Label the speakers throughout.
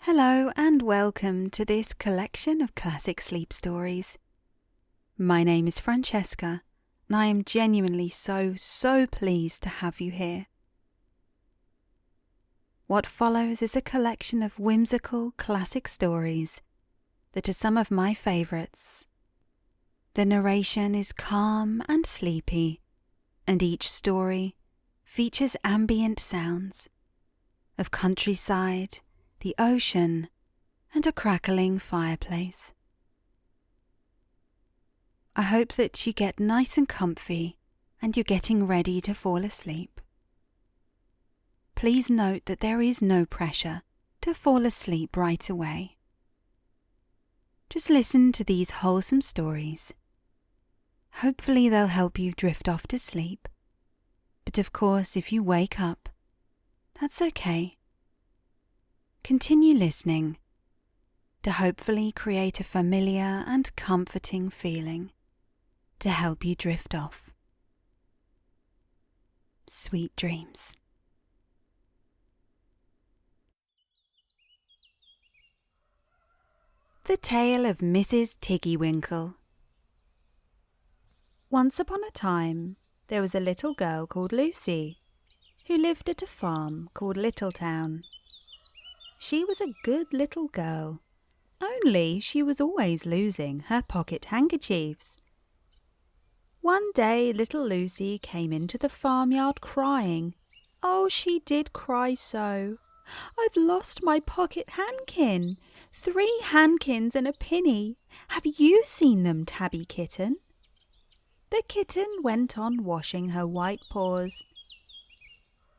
Speaker 1: Hello and welcome to this collection of classic sleep stories. My name is Francesca and I am genuinely so pleased to have you here. What follows is a collection of whimsical classic stories that are some of my favourites. The narration is calm and sleepy, and each story features ambient sounds of countryside, the ocean, and a crackling fireplace. I hope that you get nice and comfy and you're getting ready to fall asleep. Please note that there is no pressure to fall asleep right away. Just listen to these wholesome stories. Hopefully they'll help you drift off to sleep. But of course, if you wake up, that's okay. Continue listening to hopefully create a familiar and comforting feeling to help you drift off. Sweet dreams. The Tale of Mrs. Tiggywinkle. Once upon a time, there was a little girl called Lucy, who lived at a farm called Littletown. She was a good little girl, only she was always losing her pocket handkerchiefs. One day little Lucy came into the farmyard crying. Oh, she did cry so. I've lost my pocket handkin. 3 handkins and a penny. Have you seen them, Tabby Kitten? The kitten went on washing her white paws.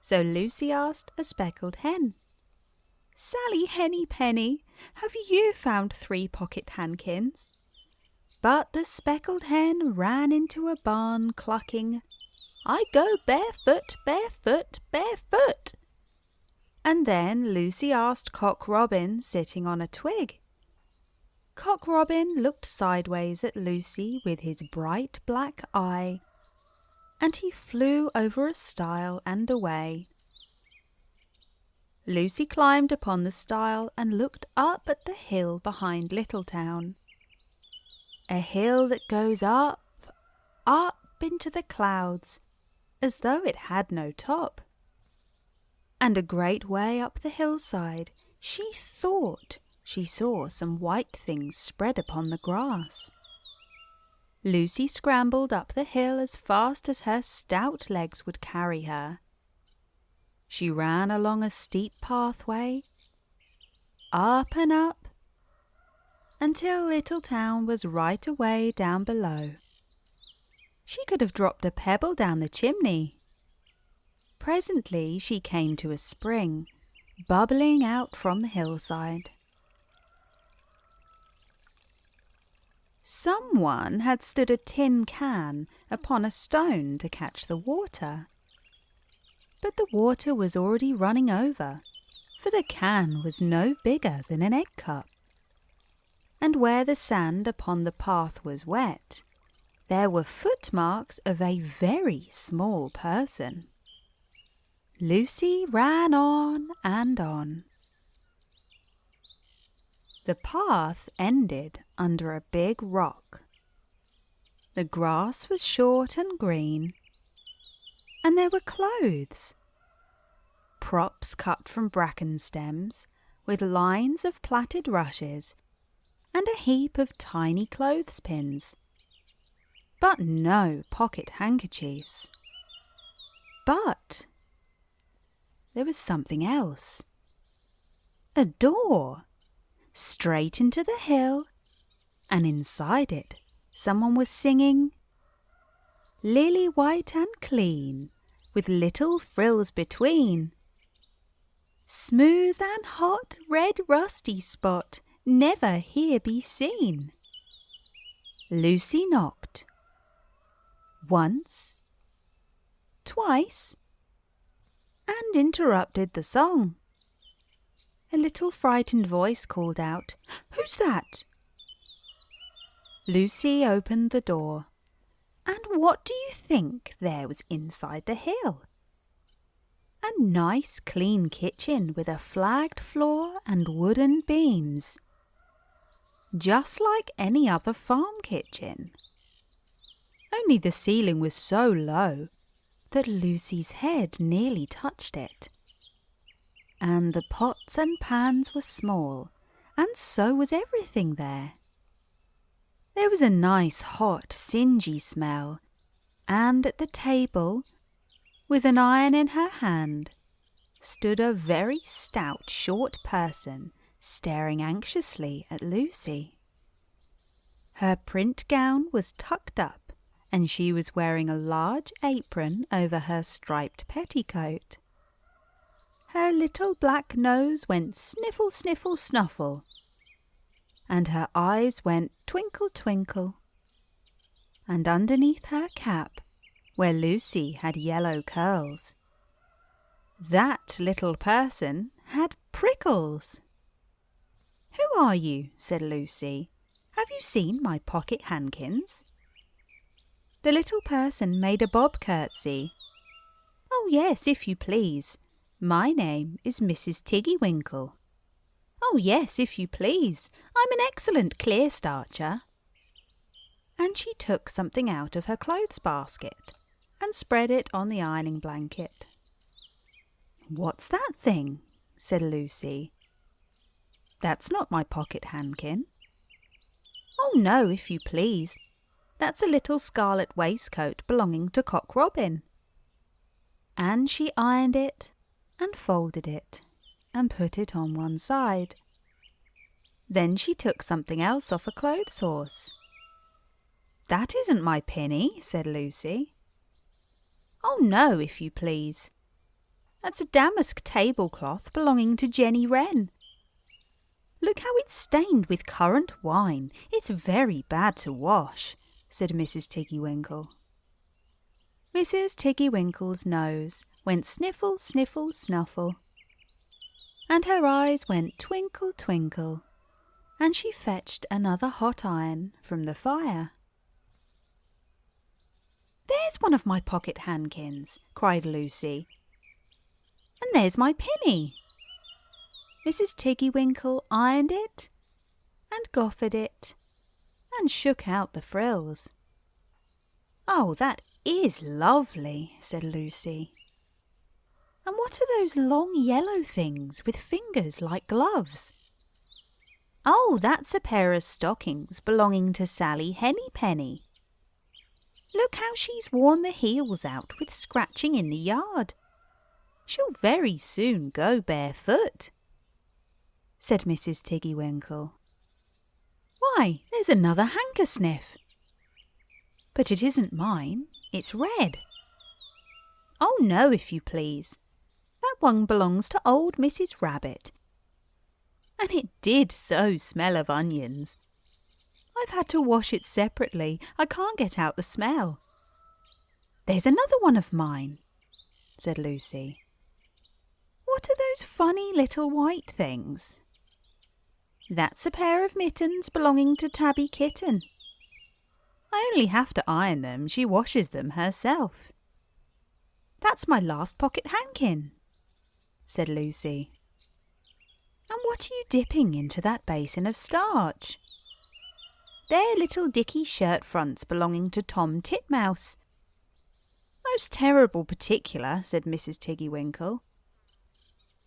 Speaker 1: So Lucy asked a speckled hen, Sally Henny Penny, have you found 3 pocket handkins? But the speckled hen ran into a barn clucking, I go barefoot, barefoot, barefoot. And then Lucy asked Cock Robin sitting on a twig. Cock Robin looked sideways at Lucy with his bright black eye, and he flew over a stile and away. Lucy climbed upon the stile and looked up at the hill behind Littletown. A hill that goes up into the clouds, as though it had no top. And a great way up the hillside, she thought she saw some white things spread upon the grass. Lucy scrambled up the hill as fast as her stout legs would carry her. She ran along a steep pathway, up and up, until Littletown was right away down below. She could have dropped a pebble down the chimney. Presently she came to a spring, bubbling out from the hillside. Someone had stood a tin can upon a stone to catch the water. But the water was already running over, for the can was no bigger than an egg cup. And where the sand upon the path was wet, there were footmarks of a very small person. Lucy ran on and on. The path ended under a big rock. The grass was short and green, and there were clothes. Props cut from bracken stems, with lines of plaited rushes, and a heap of tiny clothespins. But no pocket handkerchiefs. But there was something else. A door, straight into the hill, and inside it someone was singing, Lily white and clean, with little frills between. Smooth and hot, red rusty spot, never here be seen. Lucy knocked. Once, twice, and interrupted the song. A little frightened voice called out, Who's that? Lucy opened the door. And what do you think there was inside the hill? a nice clean kitchen with a flagged floor and wooden beams, just like any other farm kitchen. Only the ceiling was so low that Lucy's head nearly touched it. And the pots and pans were small, and so was everything there. There was a nice hot singy smell, and at the table, with an iron in her hand, stood a very stout short person staring anxiously at Lucy. Her print gown was tucked up, and she was wearing a large apron over her striped petticoat. Her little black nose went sniffle, sniffle, snuffle, and her eyes went twinkle, twinkle. And underneath her cap, where Lucy had yellow curls, that little person had prickles. "Who are you?" said Lucy. "Have you seen my pocket handkins?" The little person made a bob curtsy. "Oh yes, if you please. My name is Mrs. Tiggywinkle." "Oh yes, if you please. I'm an excellent clear starcher." And she took something out of her clothes basket and spread it on the ironing blanket. "What's that thing?" said Lucy. "That's not my pocket handkin." "Oh no, if you please. That's a little scarlet waistcoat belonging to Cock Robin." And she ironed it and folded it and put it on one side. Then she took something else off a clothes horse. "That isn't my pinny," said Lucy. "Oh no, if you please. That's a damask tablecloth belonging to Jenny Wren. Look how it's stained with currant wine. It's very bad to wash," said Mrs. Tiggywinkle. Mrs. Tiggywinkle's nose went sniffle, sniffle, snuffle, and her eyes went twinkle, twinkle, and she fetched another hot iron from the fire. "There's one of my pocket handkins," cried Lucy. "And there's my pinny." Mrs. Tiggywinkle ironed it and goffered it and shook out the frills. "Oh, that is lovely," said Lucy. "And what are those long yellow things with fingers like gloves?" "Oh, that's a pair of stockings belonging to Sally Hennypenny. Look how she's worn the heels out with scratching in the yard. She'll very soon go barefoot," said Mrs. Tiggywinkle. "Why, there's another handkersniff. But it isn't mine, it's red." "Oh no, if you please. That one belongs to old Mrs. Rabbit. And it did so smell of onions. I've had to wash it separately. I can't get out the smell." "There's another one of mine," said Lucy. "What are those funny little white things?" "That's a pair of mittens belonging to Tabby Kitten. I only have to iron them. She washes them herself." "That's my last pocket handkin," said Lucy. "And what are you dipping into that basin of starch?" "They're little dicky shirt fronts belonging to Tom Titmouse." "Most terrible particular," said Mrs. Tiggywinkle.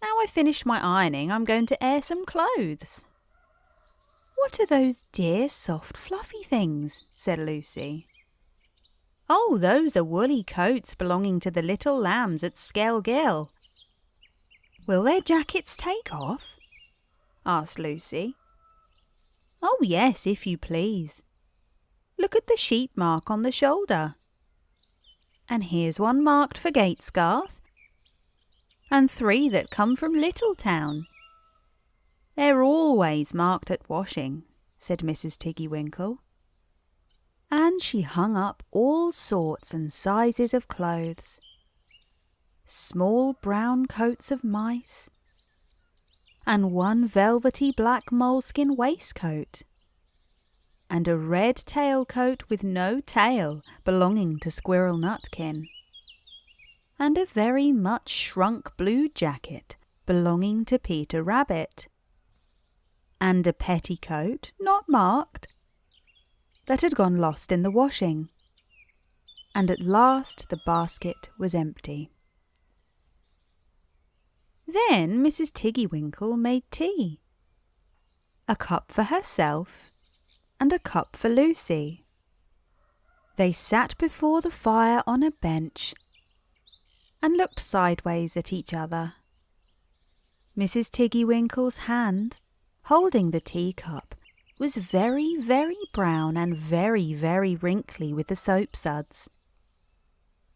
Speaker 1: "Now I've finished my ironing, I'm going to air some clothes." "What are those dear soft fluffy things?" said Lucy. "Oh, those are woolly coats belonging to the little lambs at Skelgill." "Will their jackets take off?" asked Lucy. "Oh yes, if you please. Look at the sheep mark on the shoulder. And here's one marked for Gatesgarth, and 3 that come from Littletown. They're always marked at washing," said Mrs. Tiggywinkle. And she hung up all sorts and sizes of clothes. Small brown coats of mice, and one velvety black moleskin waistcoat, and a red tailcoat with no tail belonging to Squirrel Nutkin, and a very much shrunk blue jacket belonging to Peter Rabbit, and a petticoat, not marked, that had gone lost in the washing. And at last the basket was empty. Then Mrs. Tiggywinkle made tea. A cup for herself and a cup for Lucy. They sat before the fire on a bench and looked sideways at each other. Mrs. Tiggywinkle's hand, holding the teacup, was very, very brown and very, very wrinkly with the soap suds.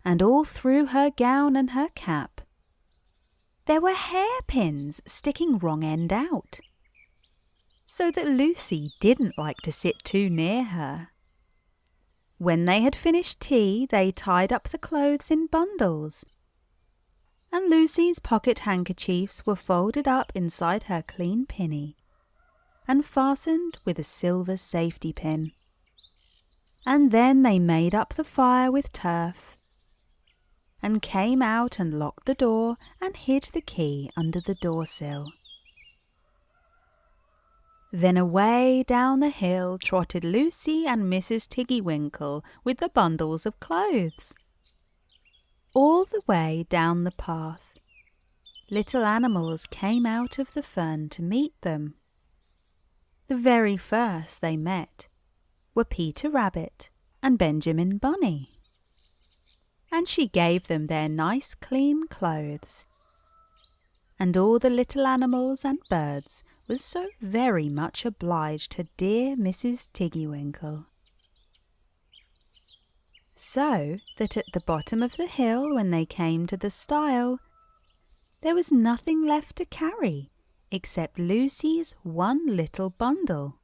Speaker 1: And all through her gown and her cap, there were hairpins sticking wrong end out, so that Lucy didn't like to sit too near her. When they had finished tea, they tied up the clothes in bundles, and Lucy's pocket handkerchiefs were folded up inside her clean pinny and fastened with a silver safety pin. And then they made up the fire with turf, and came out and locked the door and hid the key under the doorsill. Then away down the hill trotted Lucy and Mrs. Tiggywinkle with the bundles of clothes. All the way down the path, little animals came out of the fern to meet them. The very first they met were Peter Rabbit and Benjamin Bunny, and she gave them their nice clean clothes. And all the little animals and birds was so very much obliged to dear Mrs. Tiggywinkle. So that at the bottom of the hill, when they came to the stile, there was nothing left to carry except Lucy's one little bundle.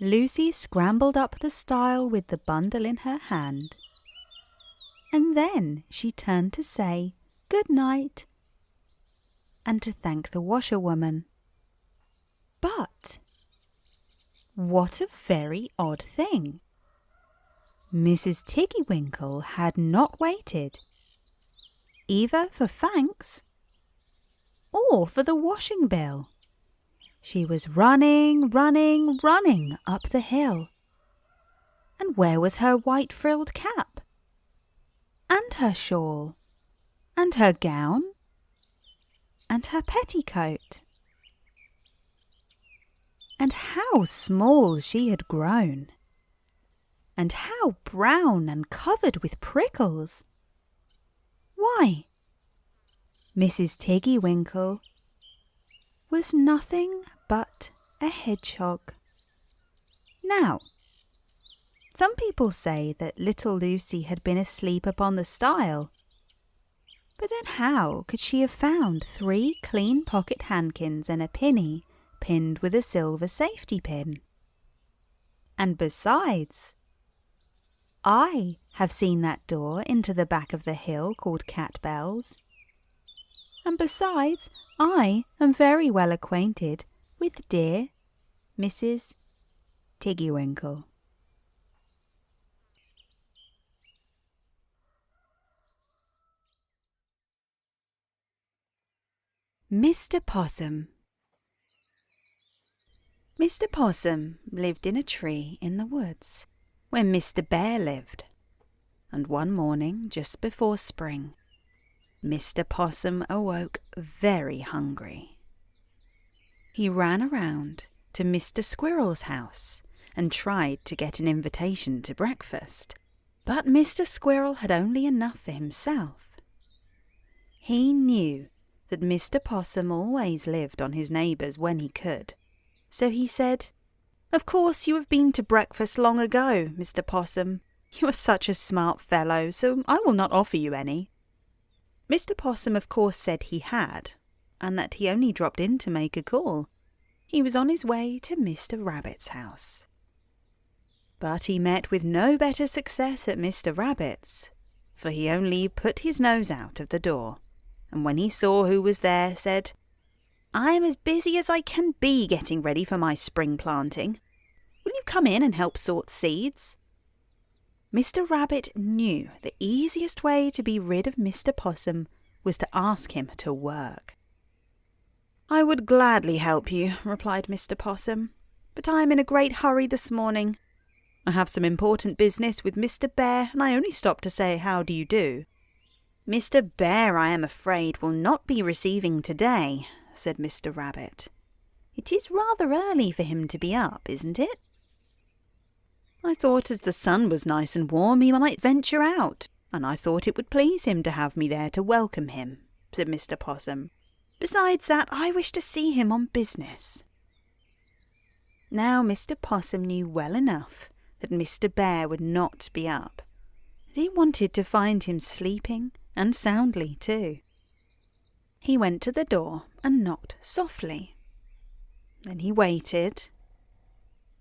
Speaker 1: Lucy scrambled up the stile with the bundle in her hand, and then she turned to say good night and to thank the washerwoman. But what a very odd thing! Mrs. Tiggywinkle had not waited either for thanks or for the washing bill. She was running, running, running up the hill. And where was her white frilled cap? And her shawl? And her gown? And her petticoat? And how small she had grown! And how brown and covered with prickles! Why, Mrs. Tiggywinkle was nothing but a hedgehog. Now, some people say that little Lucy had been asleep upon the stile, but then how could she have found 3 clean pocket handkins and a pinny pinned with a silver safety pin? And besides, I have seen that door into the back of the hill called Cat Bells. And besides, I am very well acquainted with dear Mrs. Tiggywinkle. Mr. Possum. Mr. Possum lived in a tree in the woods where Mr. Bear lived, and one morning just before spring, Mr. Possum awoke very hungry. He ran around to Mr. Squirrel's house and tried to get an invitation to breakfast, but Mr. Squirrel had only enough for himself. He knew that Mr. Possum always lived on his neighbours when he could, so he said, "Of course you have been to breakfast long ago, Mr. Possum. You are such a smart fellow, so I will not offer you any." Mr. Possum of course said he had, and that he only dropped in to make a call. He was on his way to Mr. Rabbit's house. But he met with no better success at Mr. Rabbit's, for he only put his nose out of the door, and when he saw who was there, said, "I am as busy as I can be getting ready for my spring planting. Will you come in and help sort seeds?" Mr. Rabbit knew the easiest way to be rid of Mr. Possum was to ask him to work. "I would gladly help you," replied Mr. Possum, "but I am in a great hurry this morning. I have some important business with Mr. Bear, and I only stopped to say how do you do." "Mr. Bear, I am afraid, will not be receiving today," said Mr. Rabbit. "It is rather early for him to be up, isn't it?" "I thought as the sun was nice and warm he might venture out, and I thought it would please him to have me there to welcome him," said Mr. Possum. "Besides that, I wish to see him on business." Now Mr. Possum knew well enough that Mr. Bear would not be up. He wanted to find him sleeping, and soundly too. He went to the door and knocked softly. Then he waited,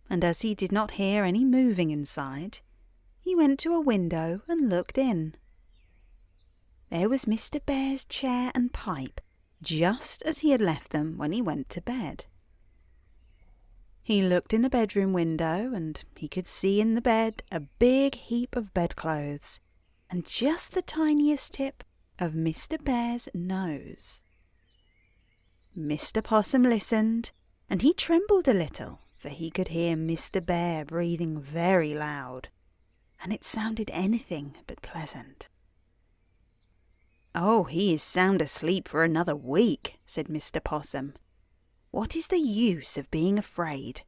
Speaker 1: and as he did not hear any moving inside, he went to a window and looked in. There was Mr. Bear's chair and pipe, just as he had left them when he went to bed. He looked in the bedroom window, and he could see in the bed a big heap of bedclothes, and just the tiniest tip of Mr. Bear's nose. Mr. Possum listened, and he trembled a little, for he could hear Mr. Bear breathing very loud, and it sounded anything but pleasant. "Oh, he is sound asleep for another week," said Mr. Possum. "What is the use of being afraid?"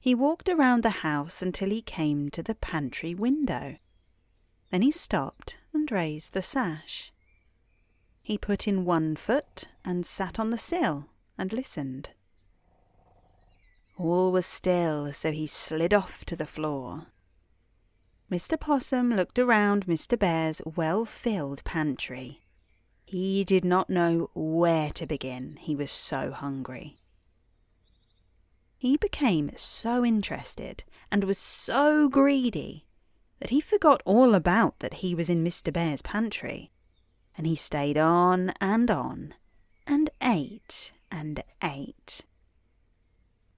Speaker 1: He walked around the house until he came to the pantry window. Then he stopped and raised the sash. He put in one foot and sat on the sill and listened. All was still, so he slid off to the floor. Mr. Possum looked around Mr. Bear's well-filled pantry. He did not know where to begin, he was so hungry. He became so interested and was so greedy that he forgot all about that he was in Mr. Bear's pantry, and he stayed on and ate and ate.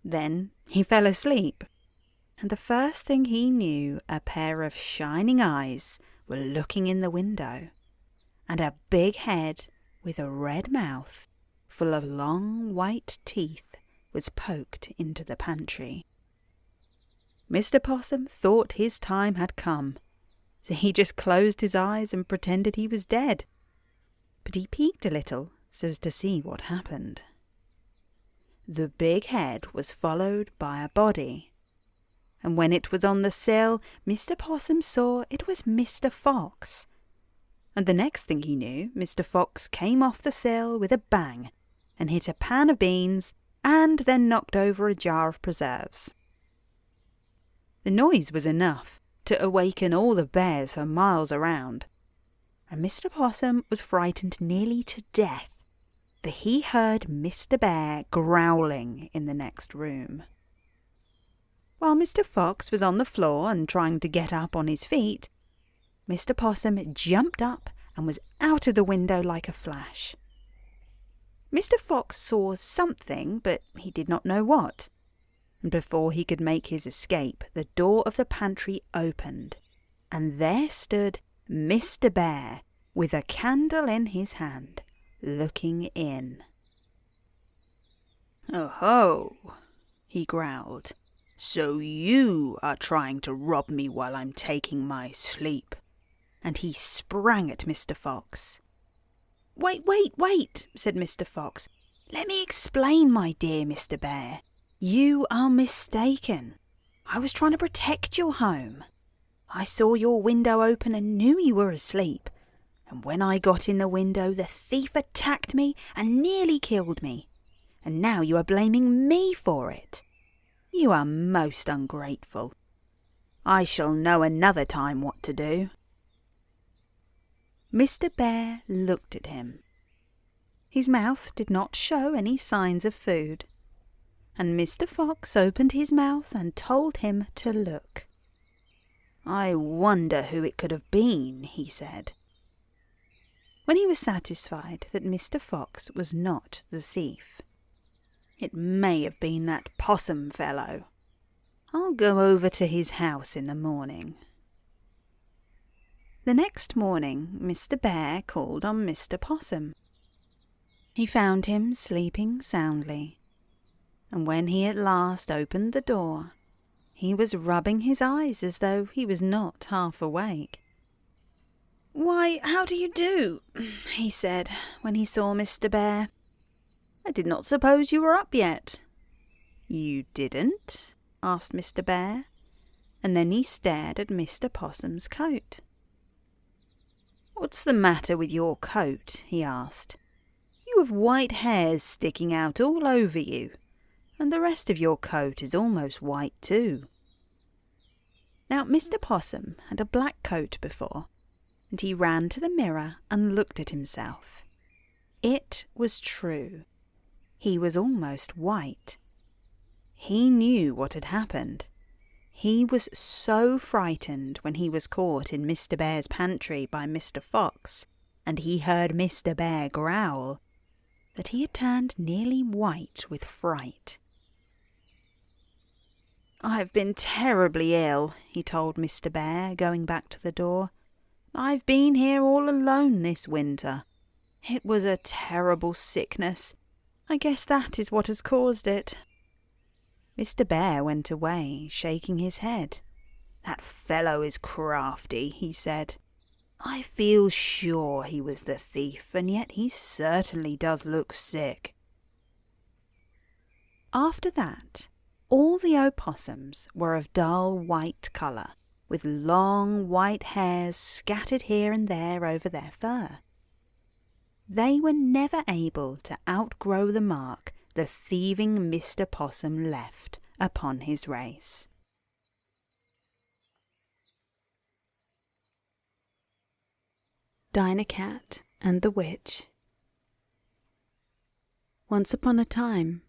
Speaker 1: Then he fell asleep, and the first thing he knew, a pair of shining eyes were looking in the window, and a big head with a red mouth full of long white teeth was poked into the pantry. Mr. Possum thought his time had come, so he just closed his eyes and pretended he was dead. But he peeked a little so as to see what happened. The big head was followed by a body, and when it was on the sill, Mr. Possum saw it was Mr. Fox. And the next thing he knew, Mr. Fox came off the sill with a bang and hit a pan of beans and then knocked over a jar of preserves. The noise was enough to awaken all the bears for miles around, and Mr. Possum was frightened nearly to death, for he heard Mr. Bear growling in the next room. While Mr. Fox was on the floor and trying to get up on his feet, Mr. Possum jumped up and was out of the window like a flash. Mr. Fox saw something, but he did not know what. And before he could make his escape, the door of the pantry opened, and there stood Mr. Bear with a candle in his hand, looking in. "Oh-ho," he growled. "So you are trying to rob me while I'm taking my sleep." And he sprang at Mr. Fox. Wait, said Mr. Fox. "Let me explain, my dear Mr. Bear. You are mistaken. I was trying to protect your home. I saw your window open and knew you were asleep. And when I got in the window, the thief attacked me and nearly killed me. And now you are blaming me for it. You are most ungrateful. I shall know another time what to do." Mr. Bear looked at him. His mouth did not show any signs of food, and Mr. Fox opened his mouth and told him to look. "I wonder who it could have been," he said. When he was satisfied that Mr. Fox was not the thief, "It may have been that possum fellow. I'll go over to his house in the morning, The next morning, Mr. Bear called on Mr. Possum. He found him sleeping soundly, and when he at last opened the door, he was rubbing his eyes as though he was not half awake. "Why, how do you do?" he said when he saw Mr. Bear. "I did not suppose you were up yet." "You didn't?" asked Mr. Bear, and then he stared at Mr. Possum's coat. "What's the matter with your coat?" he asked. "You have white hairs sticking out all over you, and the rest of your coat is almost white too." Now Mr. Possum had a black coat before, and he ran to the mirror and looked at himself. It was true. He was almost white. He knew what had happened. He was so frightened when he was caught in Mr. Bear's pantry by Mr. Fox, and he heard Mr. Bear growl, that he had turned nearly white with fright. "I've been terribly ill," he told Mr. Bear, going back to the door. "I've been here all alone this winter. It was a terrible sickness. I guess that is what has caused it." Mr. Bear went away, shaking his head. "That fellow is crafty," he said. "I feel sure he was the thief, and yet he certainly does look sick." After that, all the opossums were of dull white colour, with long white hairs scattered here and there over their fur. They were never able to outgrow the mark the thieving Mr. Possum left upon his race. Dinah Cat and the Witch. Once upon a time,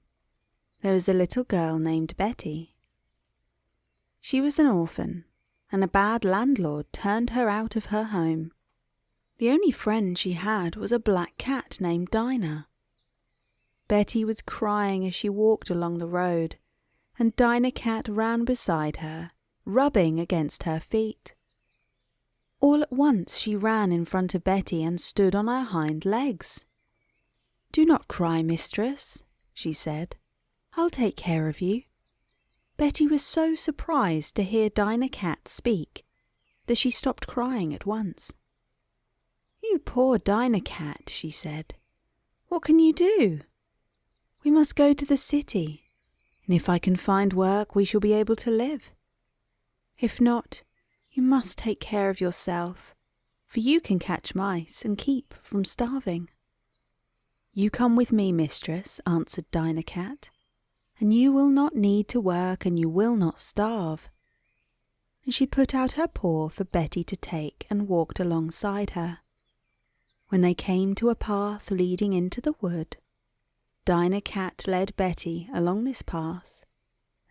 Speaker 1: there was a little girl named Betty. She was an orphan, and a bad landlord turned her out of her home. The only friend she had was a black cat named Dinah. Betty was crying as she walked along the road, and Dinah Cat ran beside her, rubbing against her feet. All at once she ran in front of Betty and stood on her hind legs. "Do not cry, mistress," she said. "I'll take care of you." Betty was so surprised to hear Dinah Cat speak that she stopped crying at once. "You poor Dinah Cat," she said. "What can you do? We must go to the city, and if I can find work we shall be able to live. If not, you must take care of yourself, for you can catch mice and keep from starving." "You come with me, mistress," answered Dinah Cat, "and you will not need to work and you will not starve." And she put out her paw for Betty to take and walked alongside her. When they came to a path leading into the wood, Dinah Cat led Betty along this path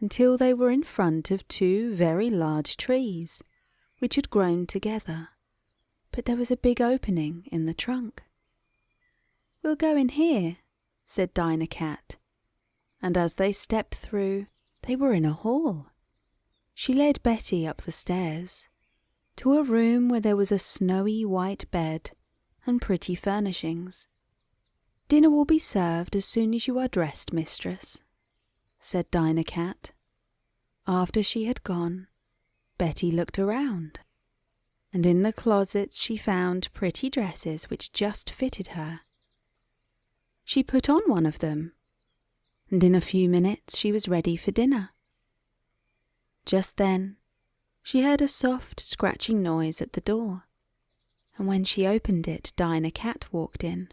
Speaker 1: until they were in front of two very large trees, which had grown together, but there was a big opening in the trunk. "We'll go in here," said Dinah Cat, and as they stepped through, they were in a hall. She led Betty up the stairs to a room where there was a snowy white bed and pretty furnishings. "Dinner will be served as soon as you are dressed, mistress," said Dinah Cat. After she had gone, Betty looked around, and in the closets she found pretty dresses which just fitted her. She put on one of them, and in a few minutes she was ready for dinner. Just then, she heard a soft scratching noise at the door, and when she opened it, Dinah Cat walked in.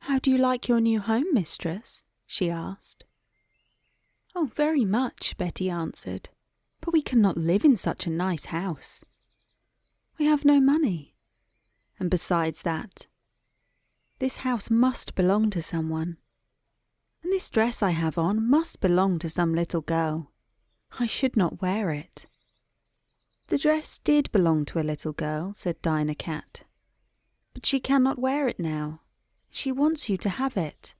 Speaker 1: "How do you like your new home, mistress?" she asked. "Oh, very much," Betty answered, "but we cannot live in such a nice house. We have no money, and besides that, this house must belong to someone, and this dress I have on must belong to some little girl. I should not wear it." "The dress did belong to a little girl," said Dinah Cat, "but she cannot wear it now. She wants you to have it.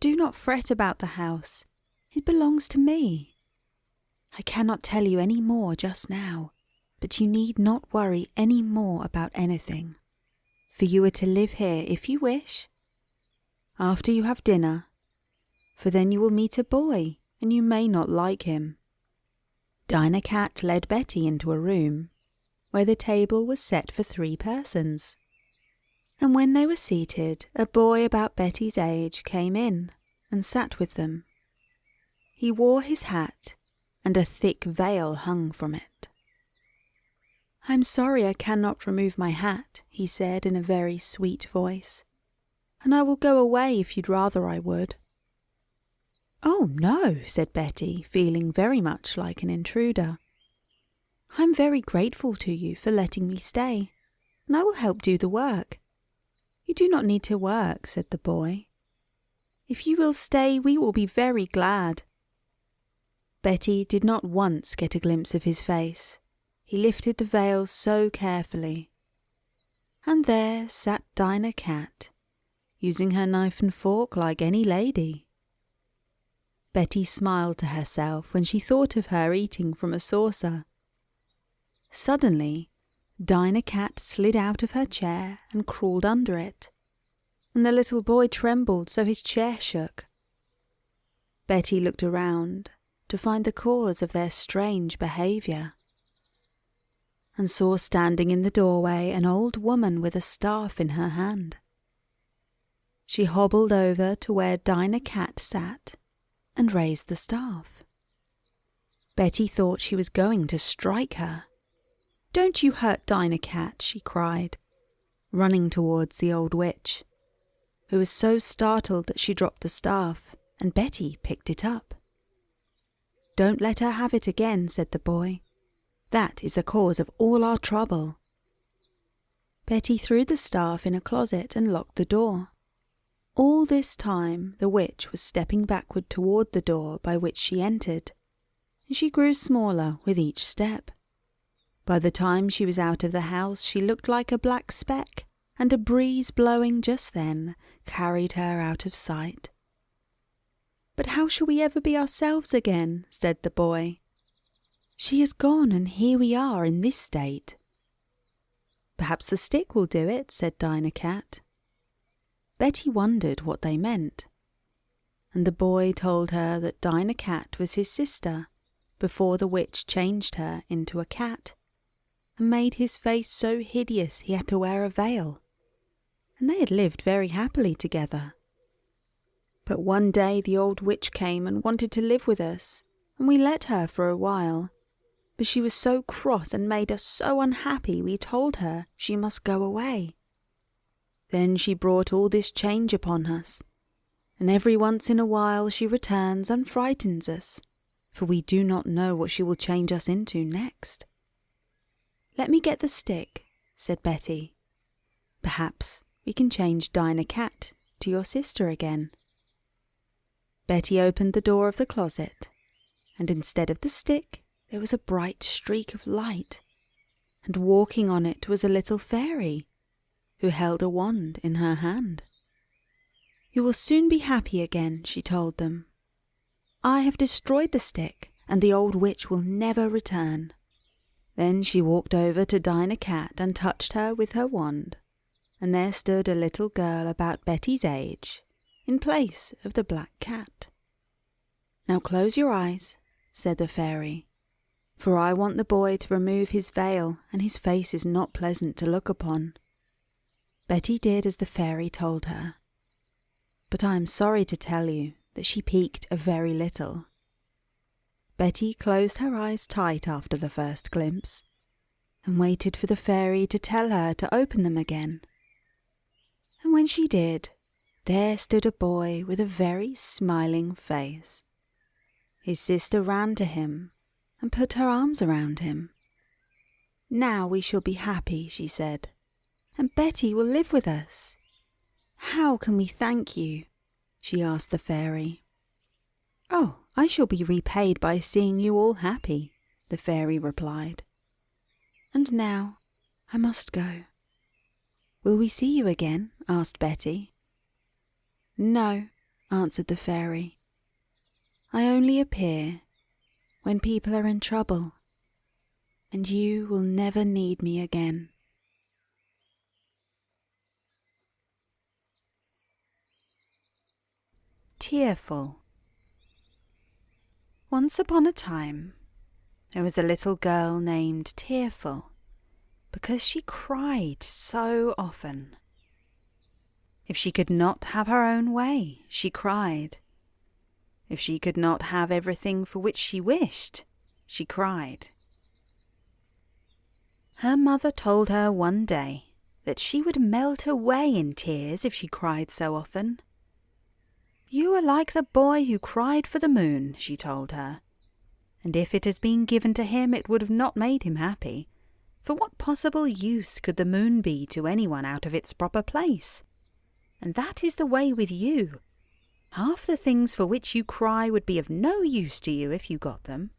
Speaker 1: Do not fret about the house. It belongs to me. I cannot tell you any more just now, but you need not worry any more about anything, for you are to live here if you wish, after you have dinner, for then you will meet a boy, and you may not like him." Dinah Cat led Betty into a room, where the table was set for 3 persons. And when they were seated, a boy about Betty's age came in and sat with them. He wore his hat, and a thick veil hung from it. "I'm sorry I cannot remove my hat," he said in a very sweet voice, "and I will go away if you'd rather I would." "Oh, no," said Betty, feeling very much like an intruder. "I'm very grateful to you for letting me stay, and I will help do the work." "You do not need to work," said the boy. "If you will stay, we will be very glad." Betty did not once get a glimpse of his face. He lifted the veil so carefully. And there sat Dinah Cat, using her knife and fork like any lady. Betty smiled to herself when she thought of her eating from a saucer. Suddenly, Dinah Cat slid out of her chair and crawled under it, and the little boy trembled so his chair shook. Betty looked around to find the cause of their strange behaviour, and saw standing in the doorway an old woman with a staff in her hand. She hobbled over to where Dinah Cat sat and raised the staff. Betty thought she was going to strike her. "Don't you hurt Dinah Cat," she cried, running towards the old witch, who was so startled that she dropped the staff, and Betty picked it up. "Don't let her have it again," said the boy. "That is the cause of all our trouble." Betty threw the staff in a closet and locked the door. All this time the witch was stepping backward toward the door by which she entered, and she grew smaller with each step. By the time she was out of the house, she looked like a black speck, and a breeze blowing just then carried her out of sight. "But how shall we ever be ourselves again?" said the boy. "She is gone, and here we are in this state." "Perhaps the stick will do it," said Dinah Cat. Betty wondered what they meant, and the boy told her that Dinah Cat was his sister before the witch changed her into a cat, and made his face so hideous he had to wear a veil, and they had lived very happily together. But one day the old witch came and wanted to live with us, and we let her for a while, but she was so cross and made us so unhappy we told her she must go away. Then she brought all this change upon us, and every once in a while she returns and frightens us, for we do not know what she will change us into next. "Let me get the stick," said Betty. "Perhaps we can change Dinah Cat to your sister again." Betty opened the door of the closet, and instead of the stick there was a bright streak of light, and walking on it was a little fairy, who held a wand in her hand. "You will soon be happy again," she told them. "I have destroyed the stick, and the old witch will never return." Then she walked over to Dinah Cat and touched her with her wand, and there stood a little girl about Betty's age, in place of the black cat. "Now close your eyes," said the fairy, "for I want the boy to remove his veil, and his face is not pleasant to look upon." Betty did as the fairy told her, but I am sorry to tell you that she peeked a very little. Betty closed her eyes tight after the first glimpse, and waited for the fairy to tell her to open them again. And when she did, there stood a boy with a very smiling face. His sister ran to him and put her arms around him. "Now we shall be happy," she said, "and Betty will live with us. How can we thank you?" she asked the fairy. "Oh, I shall be repaid by seeing you all happy," the fairy replied. "And now I must go." "Will we see you again?" asked Betty. "No," answered the fairy. "I only appear when people are in trouble." and you will never need me again. Tearful. Once upon a time, there was a little girl named Tearful, because she cried so often. If she could not have her own way, she cried. If she could not have everything for which she wished, she cried. Her mother told her one day that she would melt away in tears if she cried so often. "You are like the boy who cried for the moon," she told her. "And if it has been given to him, it would have not made him happy. For what possible use could the moon be to anyone out of its proper place? And that is the way with you. Half the things for which you cry would be of no use to you if you got them."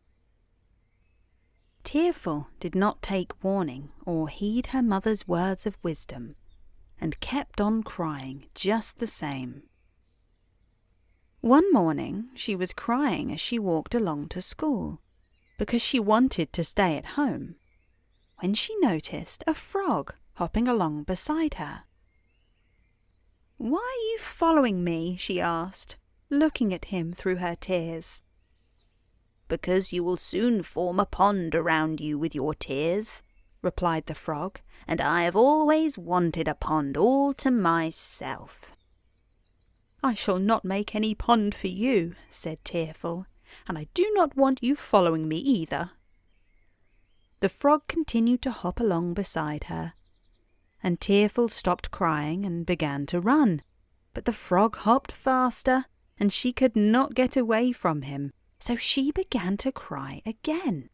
Speaker 1: Tearful did not take warning or heed her mother's words of wisdom, and kept on crying just the same. One morning she was crying as she walked along to school, because she wanted to stay at home, when she noticed a frog hopping along beside her. "Why are you following me?" she asked, looking at him through her tears. "Because you will soon form a pond around you with your tears," replied the frog, "and I have always wanted a pond all to myself." "I shall not make any pond for you," said Tearful, "and I do not want you following me either." The frog continued to hop along beside her, and Tearful stopped crying and began to run, but the frog hopped faster, and she could not get away from him, so she began to cry again.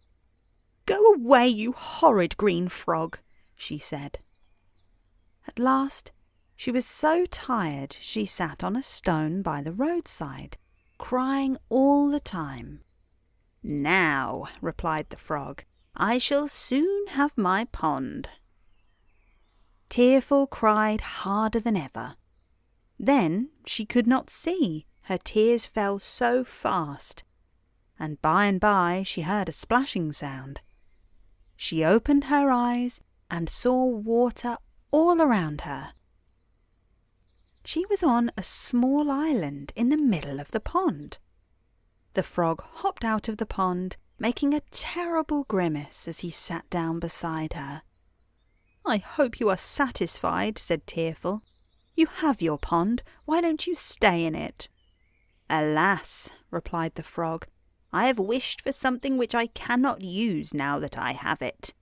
Speaker 1: "Go away, you horrid green frog," she said. At last she was so tired she sat on a stone by the roadside, crying all the time. "Now," replied the frog, "I shall soon have my pond." Tearful cried harder than ever. Then she could not see, her tears fell so fast, and by she heard a splashing sound. She opened her eyes and saw water all around her. She was on a small island in the middle of the pond. The frog hopped out of the pond, making a terrible grimace as he sat down beside her. "I hope you are satisfied," said Tearful. "You have your pond, why don't you stay in it?" "Alas," replied the frog, "I have wished for something which I cannot use now that I have it.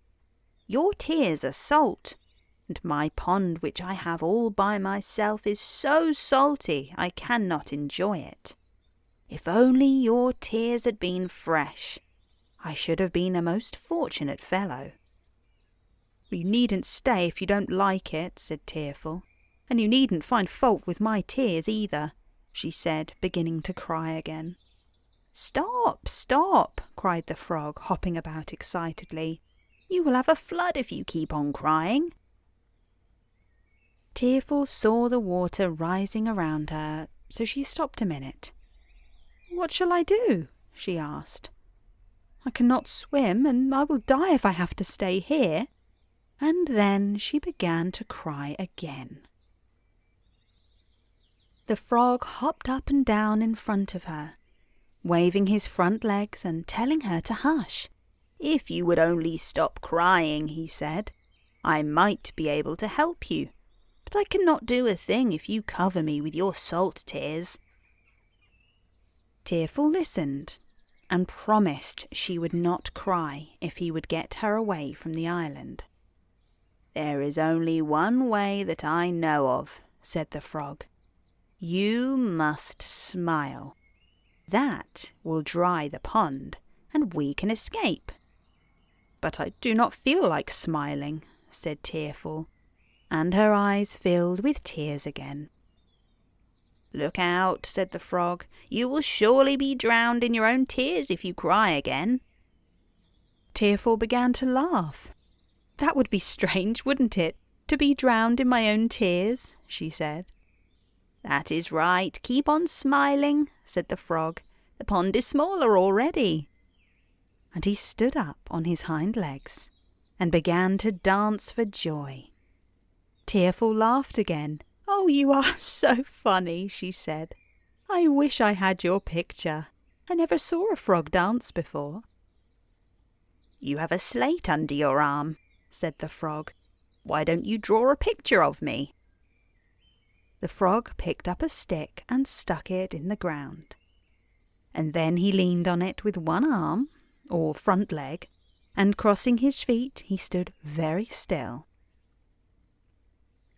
Speaker 1: Your tears are salt, and my pond which I have all by myself is so salty I cannot enjoy it. If only your tears had been fresh, I should have been a most fortunate fellow." "You needn't stay if you don't like it," said Tearful, "and you needn't find fault with my tears either," she said, beginning to cry again. "Stop, stop," cried the frog, hopping about excitedly. "You will have a flood if you keep on crying." Tearful saw the water rising around her, so she stopped a minute. "What shall I do?" she asked. "I cannot swim, and I will die if I have to stay here." And then she began to cry again. The frog hopped up and down in front of her, waving his front legs and telling her to hush. "If you would only stop crying," he said, "I might be able to help you, but I cannot do a thing if you cover me with your salt tears." Tearful listened, and promised she would not cry if he would get her away from the island. "There is only one way that I know of," said the frog. "You must smile. That will dry the pond, and we can escape." "But I do not feel like smiling," said Tearful, and her eyes filled with tears again. "Look out," said the frog. "You will surely be drowned in your own tears if you cry again." Tearful began to laugh. "That would be strange, wouldn't it, to be drowned in my own tears?" she said. "That is right. Keep on smiling," said the frog. "The pond is smaller already." And he stood up on his hind legs and began to dance for joy. Tearful laughed again. "Oh, you are so funny," she said. "I wish I had your picture. I never saw a frog dance before." "You have a slate under your arm," said the frog. "Why don't you draw a picture of me?" The frog picked up a stick and stuck it in the ground. And then he leaned on it with one arm, or front leg, and crossing his feet he stood very still.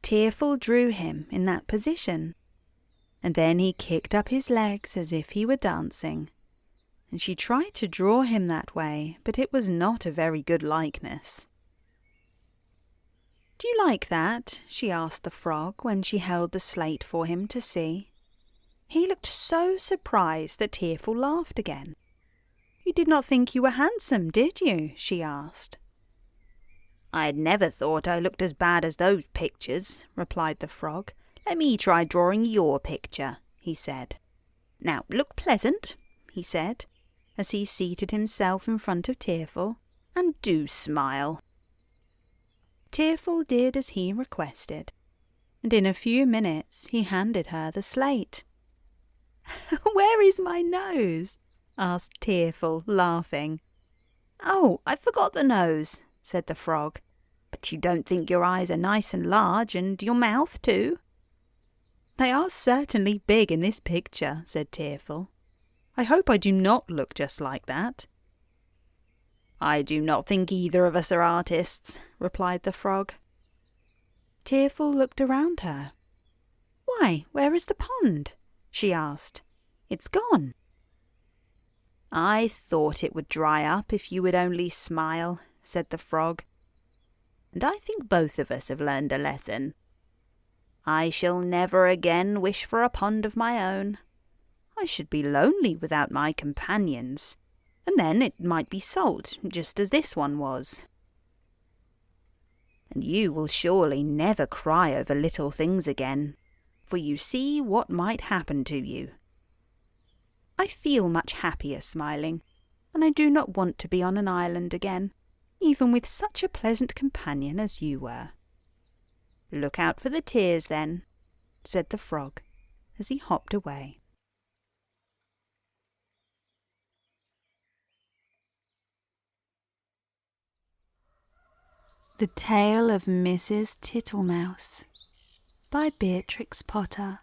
Speaker 1: Tearful drew him in that position, and then he kicked up his legs as if he were dancing, and she tried to draw him that way, but it was not a very good likeness. "Do you like that?" she asked the frog when she held the slate for him to see. He looked so surprised that Tearful laughed again. "You did not think you were handsome, did you?" she asked. "I had never thought I looked as bad as those pictures," replied the frog. "Let me try drawing your picture," he said. "Now look pleasant," he said, as he seated himself in front of Tearful, "and do smile." Tearful did as he requested, and in a few minutes he handed her the slate. "Where is my nose?" asked Tearful, laughing. "Oh, I forgot the nose," said the frog. "But you don't think your eyes are nice and large, and your mouth too?" "They are certainly big in this picture," said Tearful. "I hope I do not look just like that." "I do not think either of us are artists," replied the frog. Tearful looked around her. "Why, where is the pond?" she asked. "It's gone." "I thought it would dry up if you would only smile," said the frog. "And I think both of us have learned a lesson. I shall never again wish for a pond of my own. I should be lonely without my companions, and then it might be sold, just as this one was. And you will surely never cry over little things again, for you see what might happen to you. I feel much happier smiling, and I do not want to be on an island again, even with such a pleasant companion as you were." "Look out for the tears, then," said the frog, as he hopped away. The Tale of Mrs. Tittlemouse by Beatrix Potter.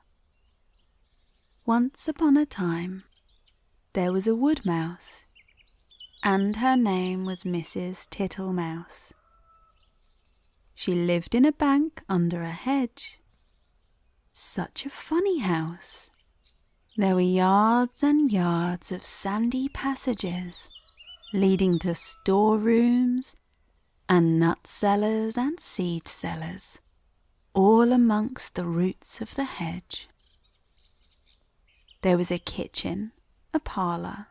Speaker 1: Once upon a time, there was a wood mouse, and her name was Mrs. Tittlemouse. She lived in a bank under a hedge. Such a funny house! There were yards and yards of sandy passages leading to storerooms and nut cellars and seed cellars, all amongst the roots of the hedge. There was a kitchen, a parlour,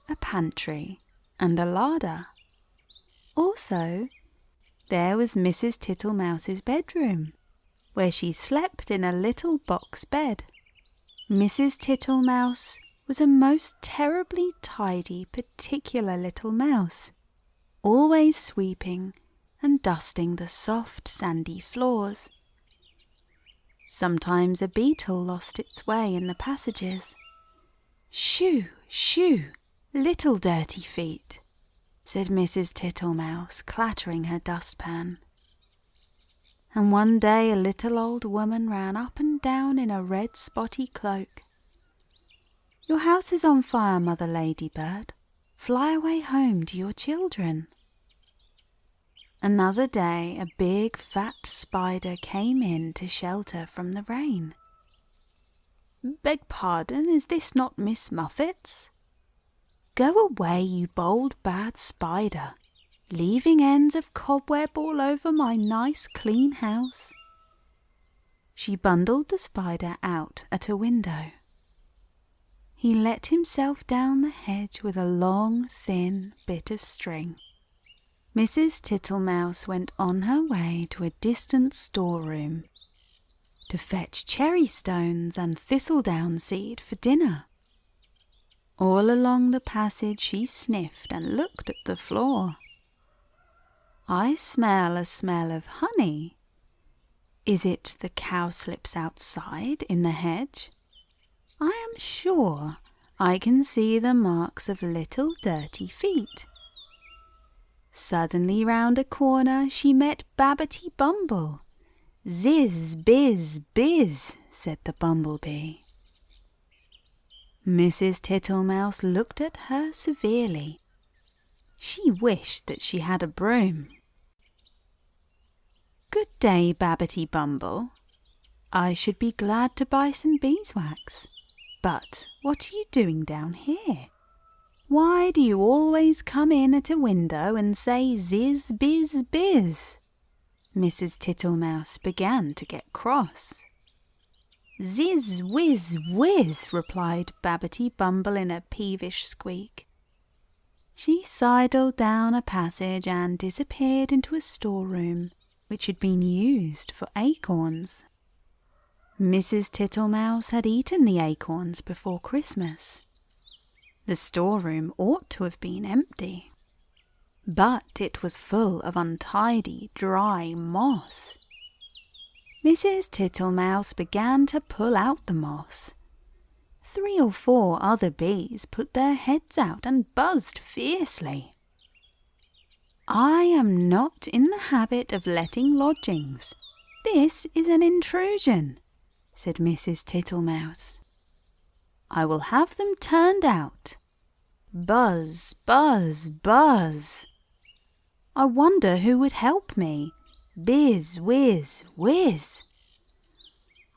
Speaker 1: a pantry, and a larder. Also, there was Mrs. Tittlemouse's bedroom, where she slept in a little box bed. Mrs. Tittlemouse was a most terribly tidy, particular little mouse, always sweeping and dusting the soft, sandy floors. Sometimes a beetle lost its way in the passages. "Shoo, shoo, little dirty feet," said Mrs. Tittlemouse, clattering her dustpan. And one day a little old woman ran up and down in a red spotty cloak. "Your house is on fire, Mother Ladybird. Fly away home to your children." Another day a big fat spider came in to shelter from the rain. "Beg pardon, is this not Miss Muffet's?" "Go away, you bold bad spider, leaving ends of cobweb all over my nice clean house." She bundled the spider out at a window. He let himself down the hedge with a long, thin bit of string. Mrs. Tittlemouse went on her way to a distant storeroom to fetch cherry stones and thistledown seed for dinner. All along the passage she sniffed and looked at the floor. I smell a smell of honey. Is it the cowslips outside in the hedge? I am sure I can see the marks of little dirty feet. Suddenly round a corner she met Babbity Bumble. Ziz, biz, biz, said the bumblebee. Mrs. Tittlemouse looked at her severely. She wished that she had a broom. Good day, Babbity Bumble. I should be glad to buy some beeswax. But what are you doing down here? Why do you always come in at a window and say ziz, biz, biz? Mrs. Tittlemouse began to get cross. Ziz, whiz, whiz, replied Babbity Bumble in a peevish squeak. She sidled down a passage and disappeared into a storeroom which had been used for acorns. Mrs. Tittlemouse had eaten the acorns before Christmas. The storeroom ought to have been empty, but it was full of untidy, dry moss. Mrs. Tittlemouse began to pull out the moss. 3 or 4 other bees put their heads out and buzzed fiercely. I am not in the habit of letting lodgings. This is an intrusion, said Mrs. Tittlemouse. I will have them turned out. Buzz, buzz, buzz. I wonder who would help me. Biz, whiz, whiz.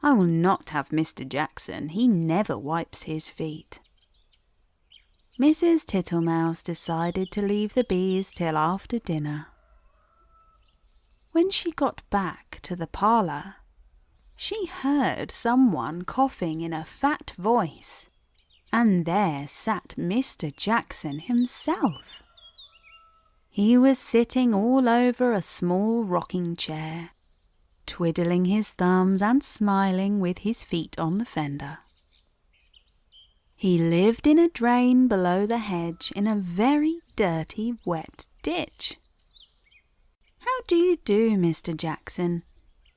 Speaker 1: I will not have Mr. Jackson. He never wipes his feet. Mrs. Tittlemouse decided to leave the bees till after dinner. When she got back to the parlour, she heard someone coughing in a fat voice, and there sat Mr. Jackson himself. He was sitting all over a small rocking chair, twiddling his thumbs and smiling with his feet on the fender. He lived in a drain below the hedge in a very dirty, wet ditch. How do you do, Mr. Jackson?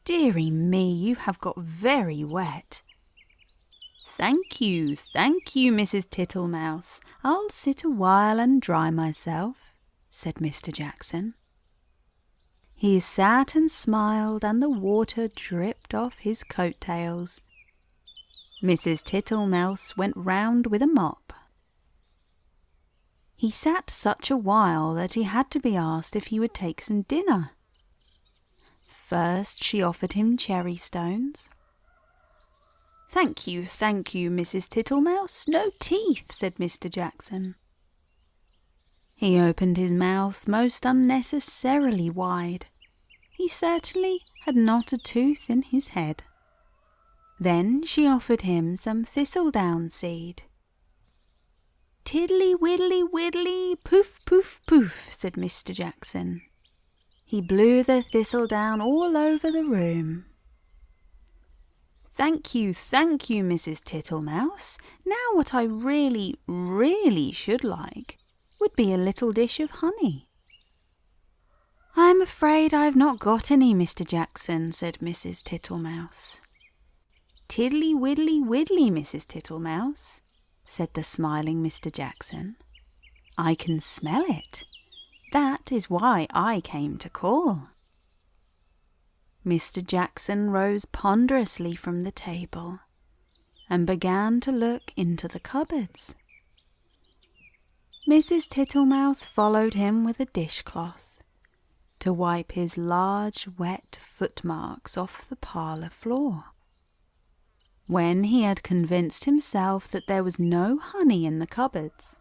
Speaker 1: Dearie me, you have got very wet. Thank you, Mrs. Tittlemouse. I'll sit a while and dry myself, said Mr. Jackson. He sat and smiled, and the water dripped off his coat-tails. Mrs. Tittlemouse went round with a mop. He sat such a while that he had to be asked if he would take some dinner. First she offered him cherry stones. Thank you, Mrs. Tittlemouse. No teeth, said Mr. Jackson. He opened his mouth most unnecessarily wide. He certainly had not a tooth in his head. Then she offered him some thistledown seed. Tiddly widdly widdly, poof poof poof, said Mr. Jackson. He blew the thistledown all over the room. Thank you, Mrs. Tittlemouse. Now what I really, really should like would be a little dish of honey. I'm afraid I've not got any, Mr. Jackson, said Mrs. Tittlemouse. Tiddly widdly widdly, Mrs. Tittlemouse, said the smiling Mr. Jackson. I can smell it. That is why I came to call. Mr. Jackson rose ponderously from the table and began to look into the cupboards. Mrs. Tittlemouse followed him with a dishcloth to wipe his large wet footmarks off the parlour floor. When he had convinced himself that there was no honey in the cupboards,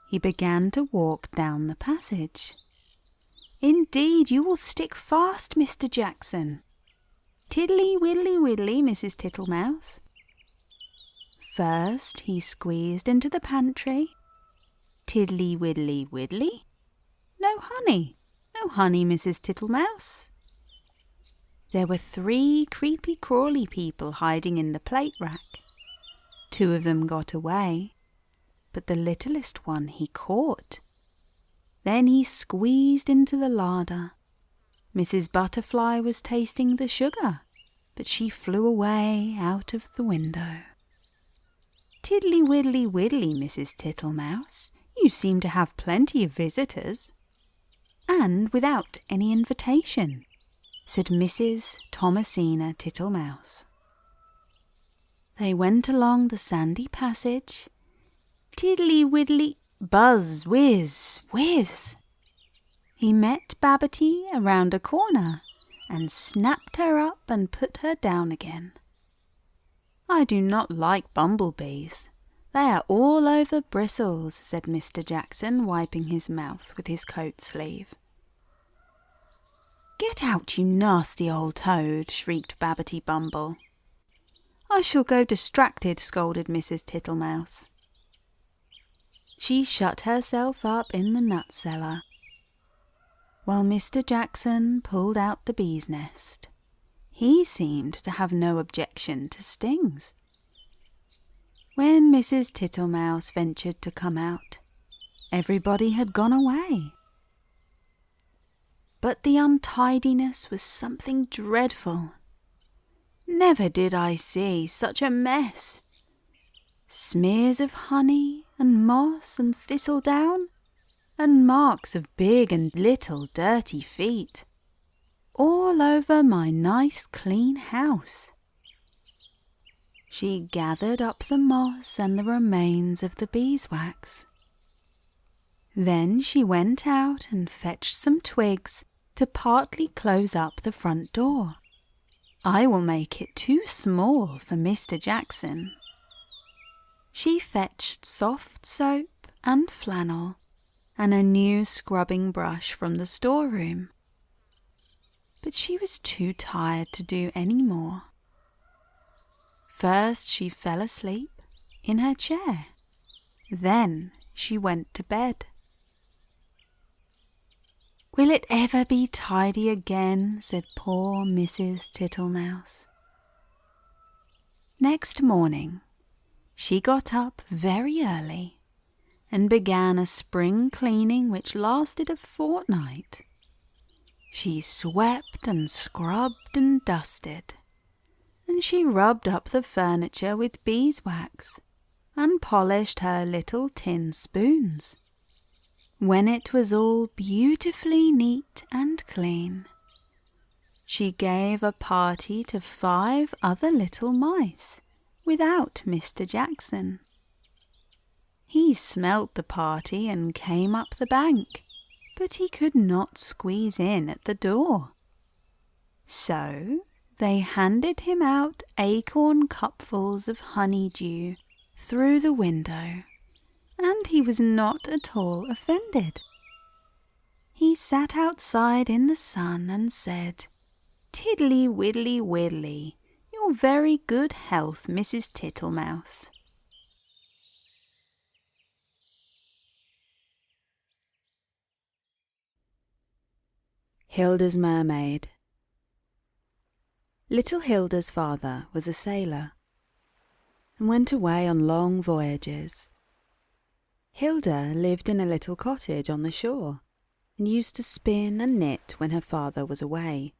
Speaker 1: he began to walk down the passage. Indeed, you will stick fast, Mr. Jackson. Tiddly widdly widdly, Mrs. Tittlemouse. First he squeezed into the pantry. Tiddly widdly widdly. No honey, Mrs. Tittlemouse. There were 3 creepy crawly people hiding in the plate rack. 2 of them got away, but the littlest one he caught. Then he squeezed into the larder Mrs. Butterfly was tasting the sugar, but she flew away out of the window. "Tiddly widdly widdly, Mrs. Tittlemouse, you seem to have plenty of visitors." "And without any invitation," said Mrs. Thomasina Tittlemouse. They went along the sandy passage. Tiddly widdly, buzz, whiz, whiz. He met Babbity around a corner and snapped her up and put her down again. "I do not like bumblebees. They are all over bristles," said Mr. Jackson, wiping his mouth with his coat sleeve. "Get out, you nasty old toad," shrieked Babbity Bumble. "I shall go distracted," scolded Mrs. Tittlemouse. She shut herself up in the nut cellar, while Mr. Jackson pulled out the bee's nest. He seemed to have no objection to stings. When Mrs. Tittlemouse ventured to come out, everybody had gone away. But the untidiness was something dreadful. Never did I see such a mess. Smears of honey and moss and thistledown, and marks of big and little dirty feet, all over my nice clean house. She gathered up the moss and the remains of the beeswax. Then she went out and fetched some twigs to partly close up the front door. I will make it too small for Mr. Jackson. She fetched soft soap and flannel and a new scrubbing brush from the storeroom. But she was too tired to do any more. First she fell asleep in her chair. Then she went to bed. "Will it ever be tidy again?" said poor Mrs. Tittlemouse. Next morning she got up very early and began a spring cleaning which lasted a fortnight. She swept and scrubbed and dusted, and she rubbed up the furniture with beeswax and polished her little tin spoons. When it was all beautifully neat and clean, she gave a party to 5 other little mice without Mr. Jackson. He smelt the party and came up the bank, but he could not squeeze in at the door. So they handed him out acorn cupfuls of honeydew through the window, and he was not at all offended. He sat outside in the sun and said, "Tiddly widdly widdly, your very good health, Mrs. Tittlemouse." Hilda's Mermaid. Little Hilda's father was a sailor and went away on long voyages. Hilda lived in a little cottage on the shore and used to spin and knit when her father was away,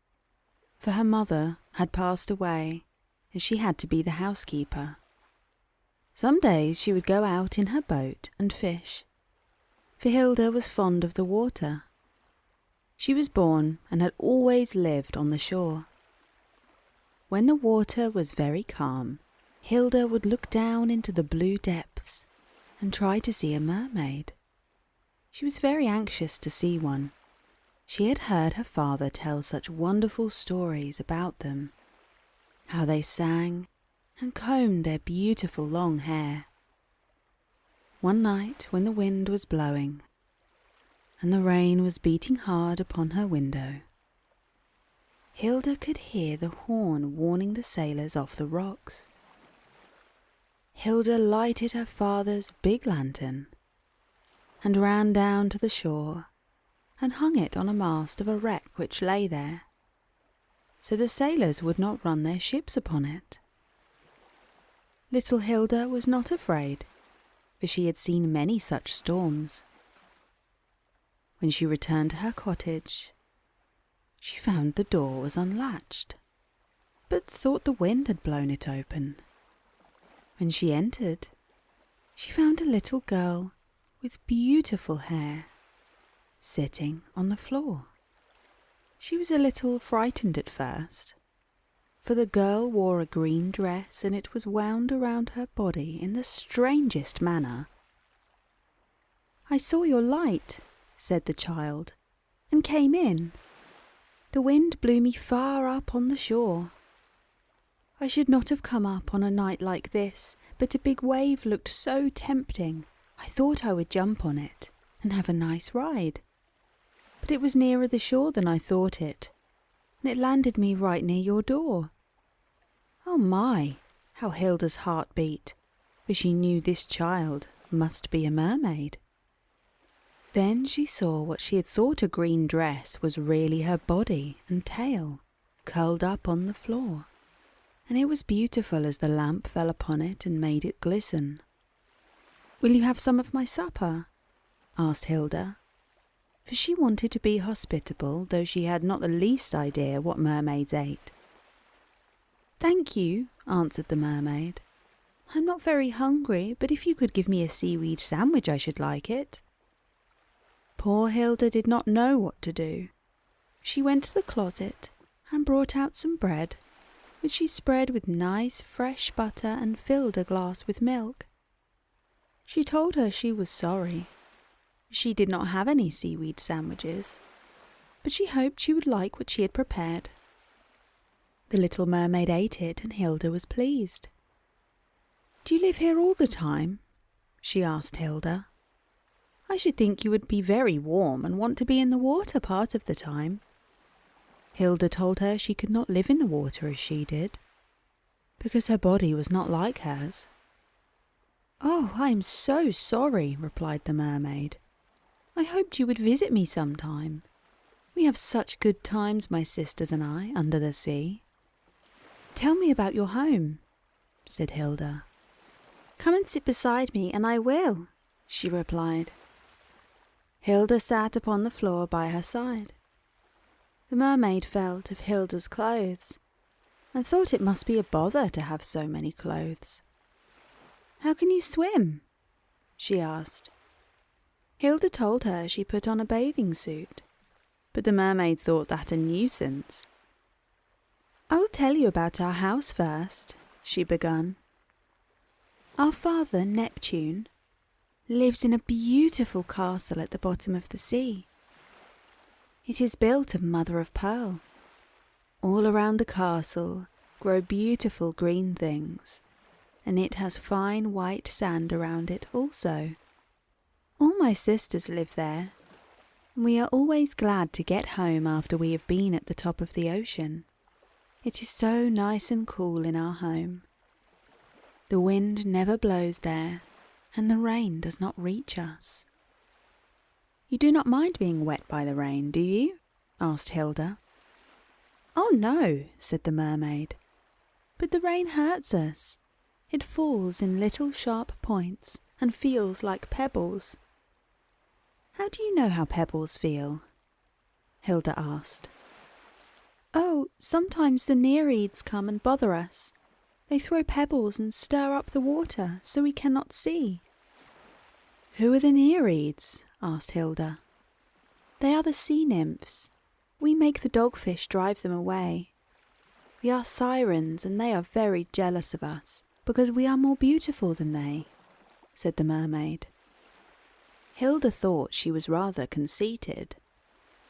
Speaker 1: for her mother had passed away and she had to be the housekeeper. Some days she would go out in her boat and fish, for Hilda was fond of the water. She was born and had always lived on the shore. When the water was very calm, Hilda would look down into the blue depths and try to see a mermaid. She was very anxious to see one. She had heard her father tell such wonderful stories about them, how they sang and combed their beautiful long hair. One night when the wind was blowing and the rain was beating hard upon her window, Hilda could hear the horn warning the sailors off the rocks. Hilda lighted her father's big lantern and ran down to the shore and hung it on a mast of a wreck which lay there, so the sailors would not run their ships upon it. Little Hilda was not afraid, for she had seen many such storms. When she returned to her cottage, She found the door was unlatched, but thought the wind had blown it open. When she entered, she found a little girl with beautiful hair sitting on the floor. She was a little frightened at first, for the girl wore a green dress and it was wound around her body in the strangest manner. "I saw your light," said the child, "and came in. The wind blew me far up on the shore. I should not have come up on a night like this, but a big wave looked so tempting, I thought I would jump on it and have a nice ride. But it was nearer the shore than I thought it, and it landed me right near your door." Oh my, how Hilda's heart beat, for she knew this child must be a mermaid. Then she saw what she had thought a green dress was really her body and tail, curled up on the floor, and it was beautiful as the lamp fell upon it and made it glisten. "Will you have some of my supper?" asked Hilda, for she wanted to be hospitable, though she had not the least idea what mermaids ate. "Thank you," answered the mermaid. "I'm not very hungry, but if you could give me a seaweed sandwich I should like it." Poor Hilda did not know what to do. She went to the closet and brought out some bread, which she spread with nice fresh butter and filled a glass with milk. She told her she was sorry. She did not have any seaweed sandwiches, but she hoped she would like what she had prepared. The little mermaid ate it and Hilda was pleased. "Do you live here all the time?" she asked Hilda. "I should think you would be very warm and want to be in the water part of the time." Hilda told her she could not live in the water as she did, because her body was not like hers. "Oh, I am so sorry," replied the mermaid. "I hoped you would visit me sometime. We have such good times, my sisters and I, under the sea." "Tell me about your home," said Hilda. "Come and sit beside me and I will," she replied. Hilda sat upon the floor by her side. The mermaid felt of Hilda's clothes and thought it must be a bother to have so many clothes. "How can you swim?" she asked. Hilda told her she put on a bathing suit, but the mermaid thought that a nuisance. "I'll tell you about our house first," she began. "Our father, Neptune, lives in a beautiful castle at the bottom of the sea. It is built of mother of pearl. All around the castle grow beautiful green things, and it has fine white sand around it also. All my sisters live there, and we are always glad to get home after we have been at the top of the ocean. It is so nice and cool in our home. The wind never blows there, and the rain does not reach us." "You do not mind being wet by the rain, do you?" asked Hilda. "Oh no," said the mermaid. "But the rain hurts us. It falls in little sharp points and feels like pebbles." "How do you know how pebbles feel?" Hilda asked. "Oh, sometimes the Nereids come and bother us. They throw pebbles and stir up the water so we cannot see." "Who are the Nereids?" asked Hilda. "They are the sea nymphs. We make the dogfish drive them away. We are sirens and they are very jealous of us because we are more beautiful than they," said the mermaid. Hilda thought she was rather conceited,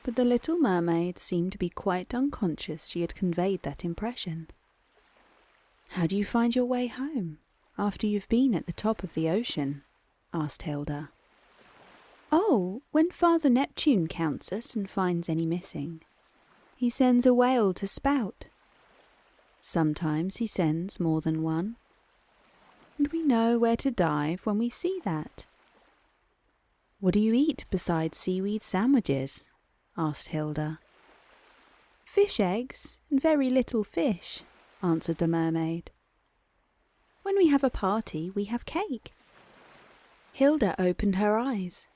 Speaker 1: but the little mermaid seemed to be quite unconscious she had conveyed that impression. "How do you find your way home after you've been at the top of the ocean?" asked Hilda. "Oh, when Father Neptune counts us and finds any missing, he sends a whale to spout. Sometimes he sends more than one, and we know where to dive when we see that." "What do you eat besides seaweed sandwiches?" asked Hilda. "Fish eggs and very little fish," answered the mermaid. "When we have a party, we have cake." Hilda opened her eyes.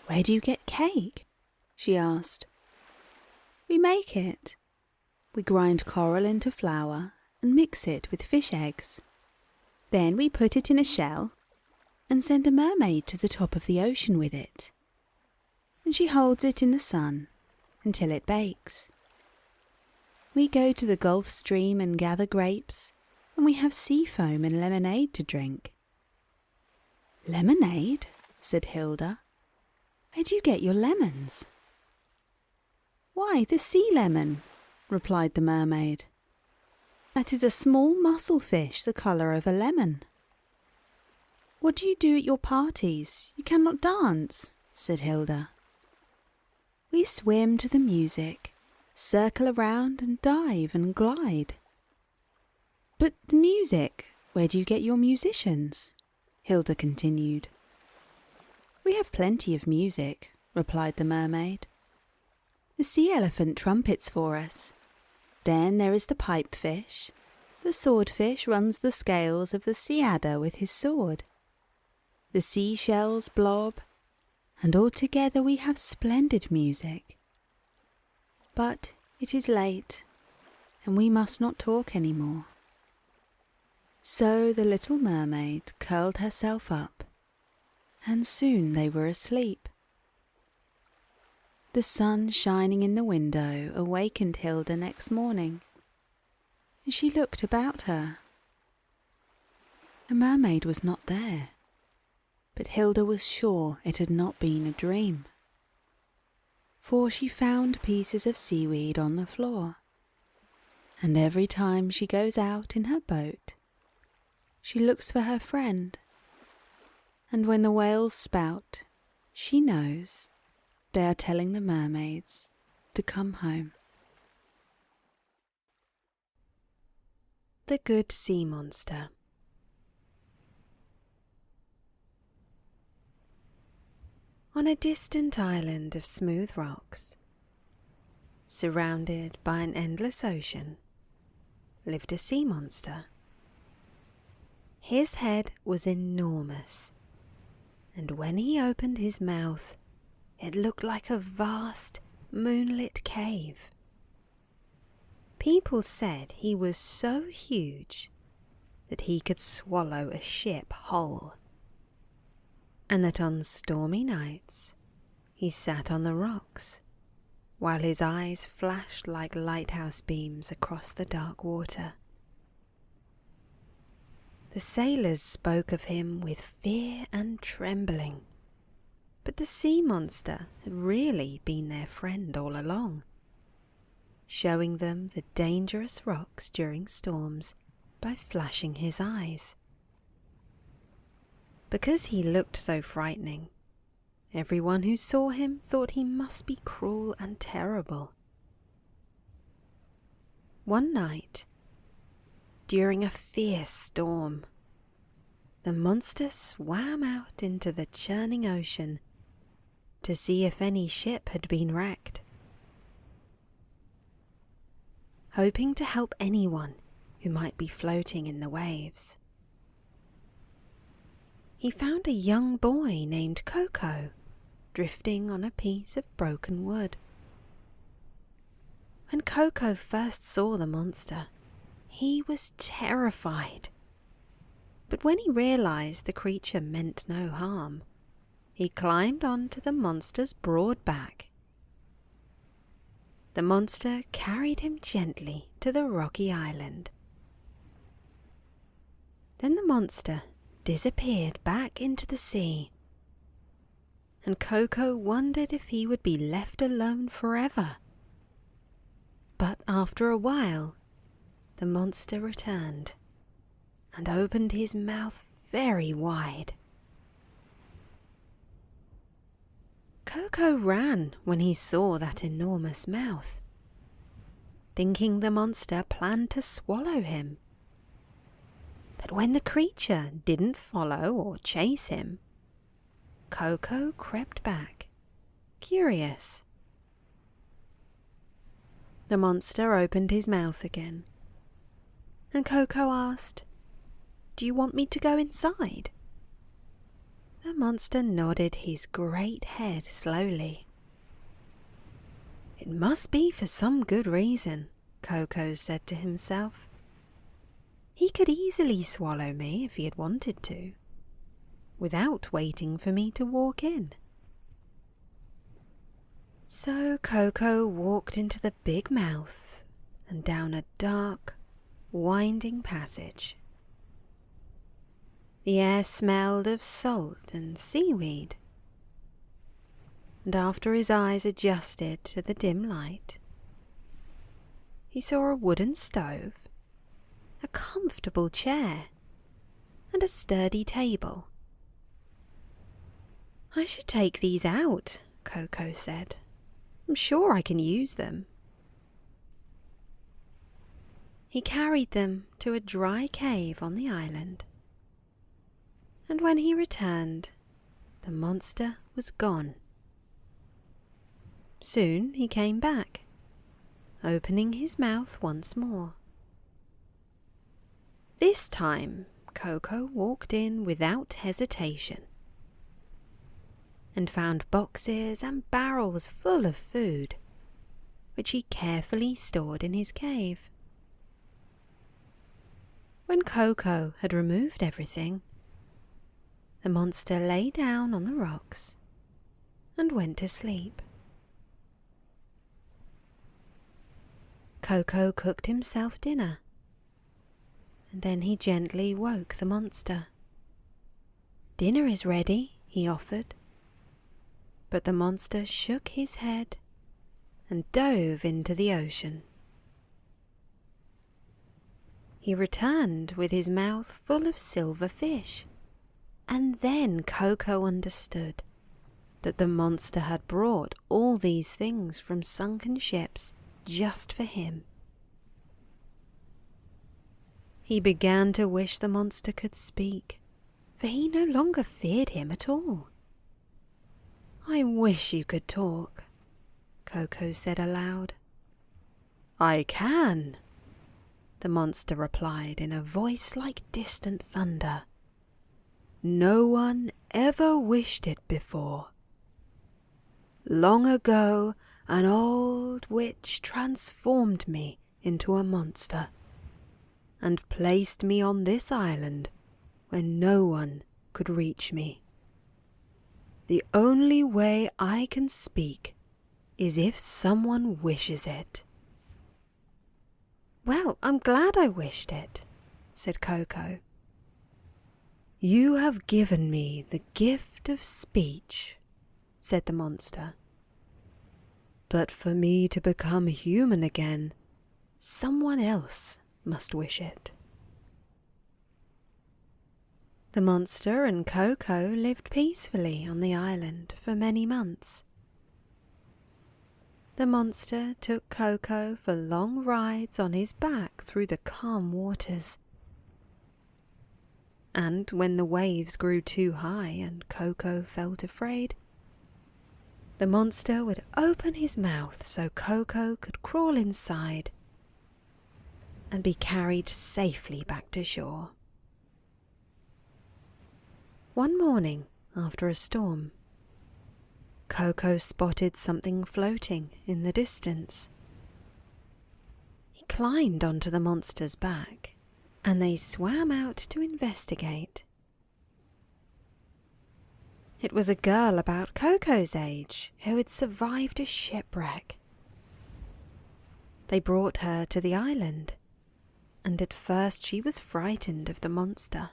Speaker 1: "Where do you get cake?" she asked. We make it. We grind coral into flour and mix it with fish eggs. Then we put it in a shell and send a mermaid to the top of the ocean with it. And she holds it in the sun until it bakes. We go to the Gulf Stream and gather grapes, and we have sea foam and lemonade to drink. Lemonade? Said Hilda. Where do you get your lemons? Why, the sea lemon, replied the mermaid. That is a small mussel fish the colour of a lemon. What do you do at your parties? You cannot dance, said Hilda. We swim to the music, circle around and dive and glide. But the music, where do you get your musicians? Hilda continued. We have plenty of music, replied the mermaid. The sea elephant trumpets for us. Then there is the pipefish. The swordfish runs the scales of the sea adder with his sword. The seashells blob, and altogether we have splendid music. But it is late, and we must not talk any more. So the little mermaid curled herself up, and soon they were asleep. The sun shining in the window awakened Hilda next morning, and she looked about her. The mermaid was not there, but Hilda was sure it had not been a dream, for she found pieces of seaweed on the floor, and every time she goes out in her boat, she looks for her friend, and when the whales spout, she knows they are telling the mermaids to come home. The Good Sea Monster. On a distant island of smooth rocks, surrounded by an endless ocean, lived a sea monster. His head was enormous, and when he opened his mouth, it looked like a vast, moonlit cave. People said he was so huge that he could swallow a ship whole, and that on stormy nights he sat on the rocks while his eyes flashed like lighthouse beams across the dark water. The sailors spoke of him with fear and trembling, but the sea monster had really been their friend all along, showing them the dangerous rocks during storms by flashing his eyes. Because he looked so frightening, everyone who saw him thought he must be cruel and terrible. One night, during a fierce storm, the monster swam out into the churning ocean to see if any ship had been wrecked, hoping to help anyone who might be floating in the waves. He found a young boy named Coco drifting on a piece of broken wood. When Coco first saw the monster, he was terrified. But when he realized the creature meant no harm, he climbed onto the monster's broad back. The monster carried him gently to the rocky island. Then the monster disappeared back into the sea, and Coco wondered if he would be left alone forever. But after a while, the monster returned and opened his mouth very wide. Coco ran when he saw that enormous mouth, thinking the monster planned to swallow him. But when the creature didn't follow or chase him, Coco crept back, curious. The monster opened his mouth again, and Coco asked, "Do you want me to go inside?" The monster nodded his great head slowly.
Speaker 2: It must be for some good reason, Coco said to himself. He could easily swallow me if he had wanted to, without waiting for me to walk in. So Coco walked into the big mouth and down a dark, winding passage. The air smelled of salt and seaweed, and after his eyes adjusted to the dim light, he saw a wooden stove, a comfortable chair, and a sturdy table. "I should take these out," Coco said. "I'm sure I can use them." He carried them to a dry cave on the island, and when he returned, the monster was gone. Soon he came back, opening his mouth once more. This time, Coco walked in without hesitation and found boxes and barrels full of food, which he carefully stored in his cave. When Coco had removed everything, the monster lay down on the rocks and went to sleep. Coco cooked himself dinner, and then he gently woke the monster. "Dinner is ready," he offered, but the monster shook his head and dove into the ocean. He returned with his mouth full of silver fish, and then Coco understood that the monster had brought all these things from sunken ships just for him. He began to wish the monster could speak, for he no longer feared him at all. "I wish you could talk," Coco said aloud. "I can," the monster replied in a voice like distant thunder. "No one ever wished it before. Long ago, an old witch transformed me into a monster and placed me on this island where no one could reach me. The only way I can speak is if someone wishes it." "Well, I'm glad I wished it," said Coco. "You have given me the gift of speech," said the monster. "But for me to become human again, someone else must wish it." The monster and Coco lived peacefully on the island for many months. The monster took Coco for long rides on his back through the calm waters. And when the waves grew too high and Coco felt afraid, the monster would open his mouth so Coco could crawl inside and be carried safely back to shore. One morning, after a storm, Coco spotted something floating in the distance. He climbed onto the monster's back, and they swam out to investigate. It was a girl about Coco's age who had survived a shipwreck. They brought her to the island, and at first she was frightened of the monster.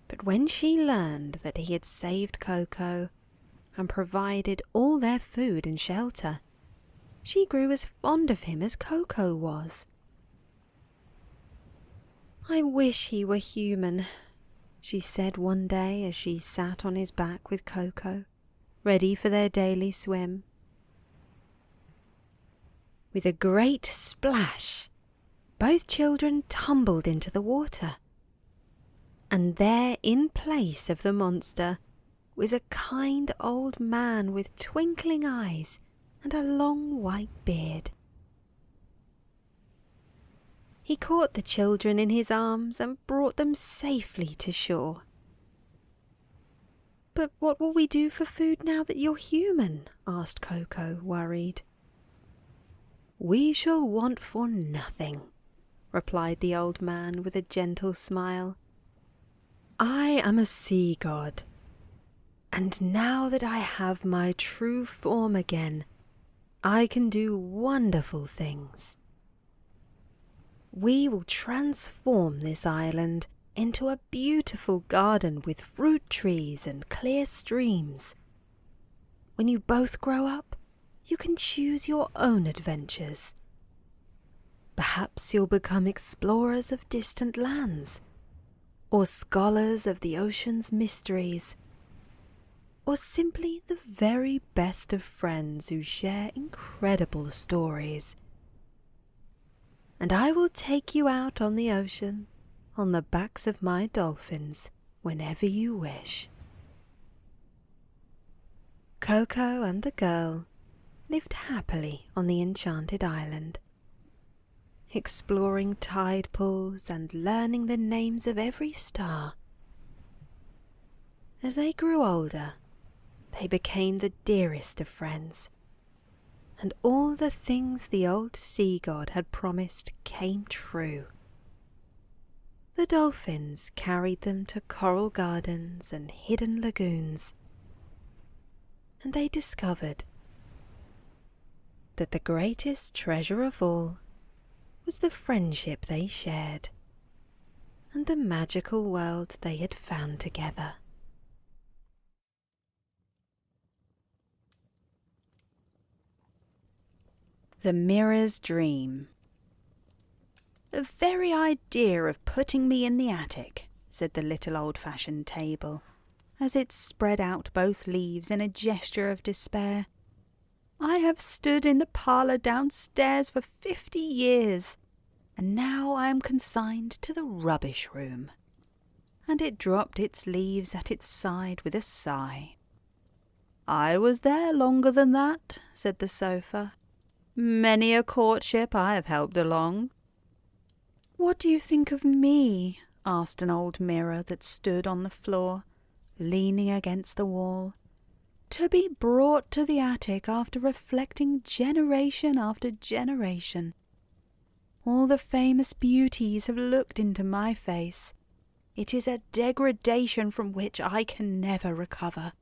Speaker 2: But when she learned that he had saved Coco and provided all their food and shelter, she grew as fond of him as Coco was. "I wish he were human," she said one day as she sat on his back with Coco, ready for their daily swim. With a great splash, both children tumbled into the water. And there, in place of the monster, was a kind old man with twinkling eyes and a long white beard. He caught the children in his arms and brought them safely to shore. But what will we do for food now that you're human? Asked Coco, worried. We shall want for nothing, replied the old man with a gentle smile. I am a sea god, and now that I have my true form again, I can do wonderful things. We will transform this island into a beautiful garden with fruit trees and clear streams. When you both grow up, you can choose your own adventures. Perhaps you'll become explorers of distant lands, or scholars of the ocean's mysteries, or simply the very best of friends who share incredible stories. And I will take you out on the ocean on the backs of my dolphins whenever you wish. Coco and the girl lived happily on the enchanted island, exploring tide pools and learning the names of every star. As they grew older, they became the dearest of friends, and all the things the old sea god had promised came true. The dolphins carried them to coral gardens and hidden lagoons, and they discovered that the greatest treasure of all was the friendship they shared and the magical world they had found together.
Speaker 1: The Mirror's Dream. The very idea of putting me in the attic, said the little old-fashioned table, as it spread out both leaves in a gesture of despair. I have stood in the parlour downstairs for 50 years, and now I am consigned to the rubbish room. And it dropped its leaves at its side with a sigh. I was there longer than that, said the sofa. Many a courtship I have helped along. What do you think of me? Asked an old mirror that stood on the floor, leaning against the wall, to be brought to the attic after reflecting generation after generation. All the famous beauties have looked into my face. It is a degradation from which I can never recover.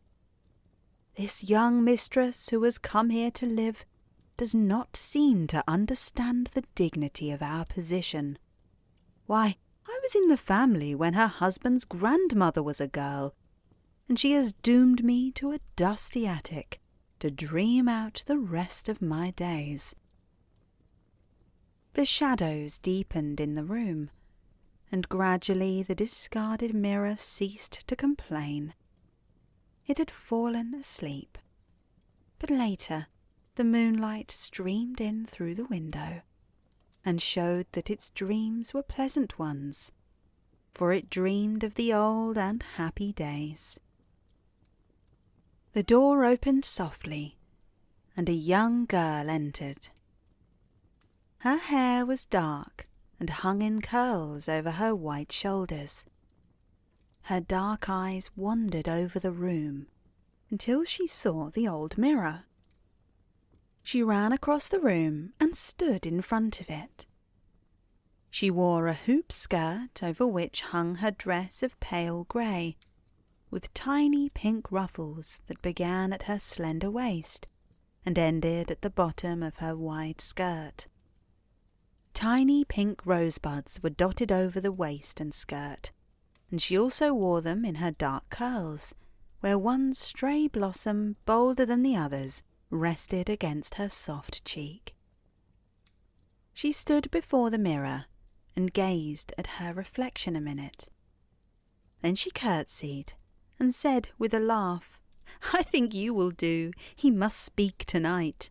Speaker 1: This young mistress who has come here to live does not seem to understand the dignity of our position. Why, I was in the family when her husband's grandmother was a girl, and she has doomed me to a dusty attic to dream out the rest of my days. The shadows deepened in the room, and gradually the discarded mirror ceased to complain. It had fallen asleep, but later the moonlight streamed in through the window and showed that its dreams were pleasant ones, for it dreamed of the old and happy days. The door opened softly, and a young girl entered. Her hair was dark and hung in curls over her white shoulders. Her dark eyes wandered over the room until she saw the old mirror. She ran across the room and stood in front of it. She wore a hoop skirt over which hung her dress of pale grey, with tiny pink ruffles that began at her slender waist and ended at the bottom of her wide skirt. Tiny pink rosebuds were dotted over the waist and skirt, and she also wore them in her dark curls, where one stray blossom, bolder than the others, rested against her soft cheek. She stood before the mirror and gazed at her reflection a minute. Then she curtsied and said with a laugh, "I think you will do. He must speak tonight."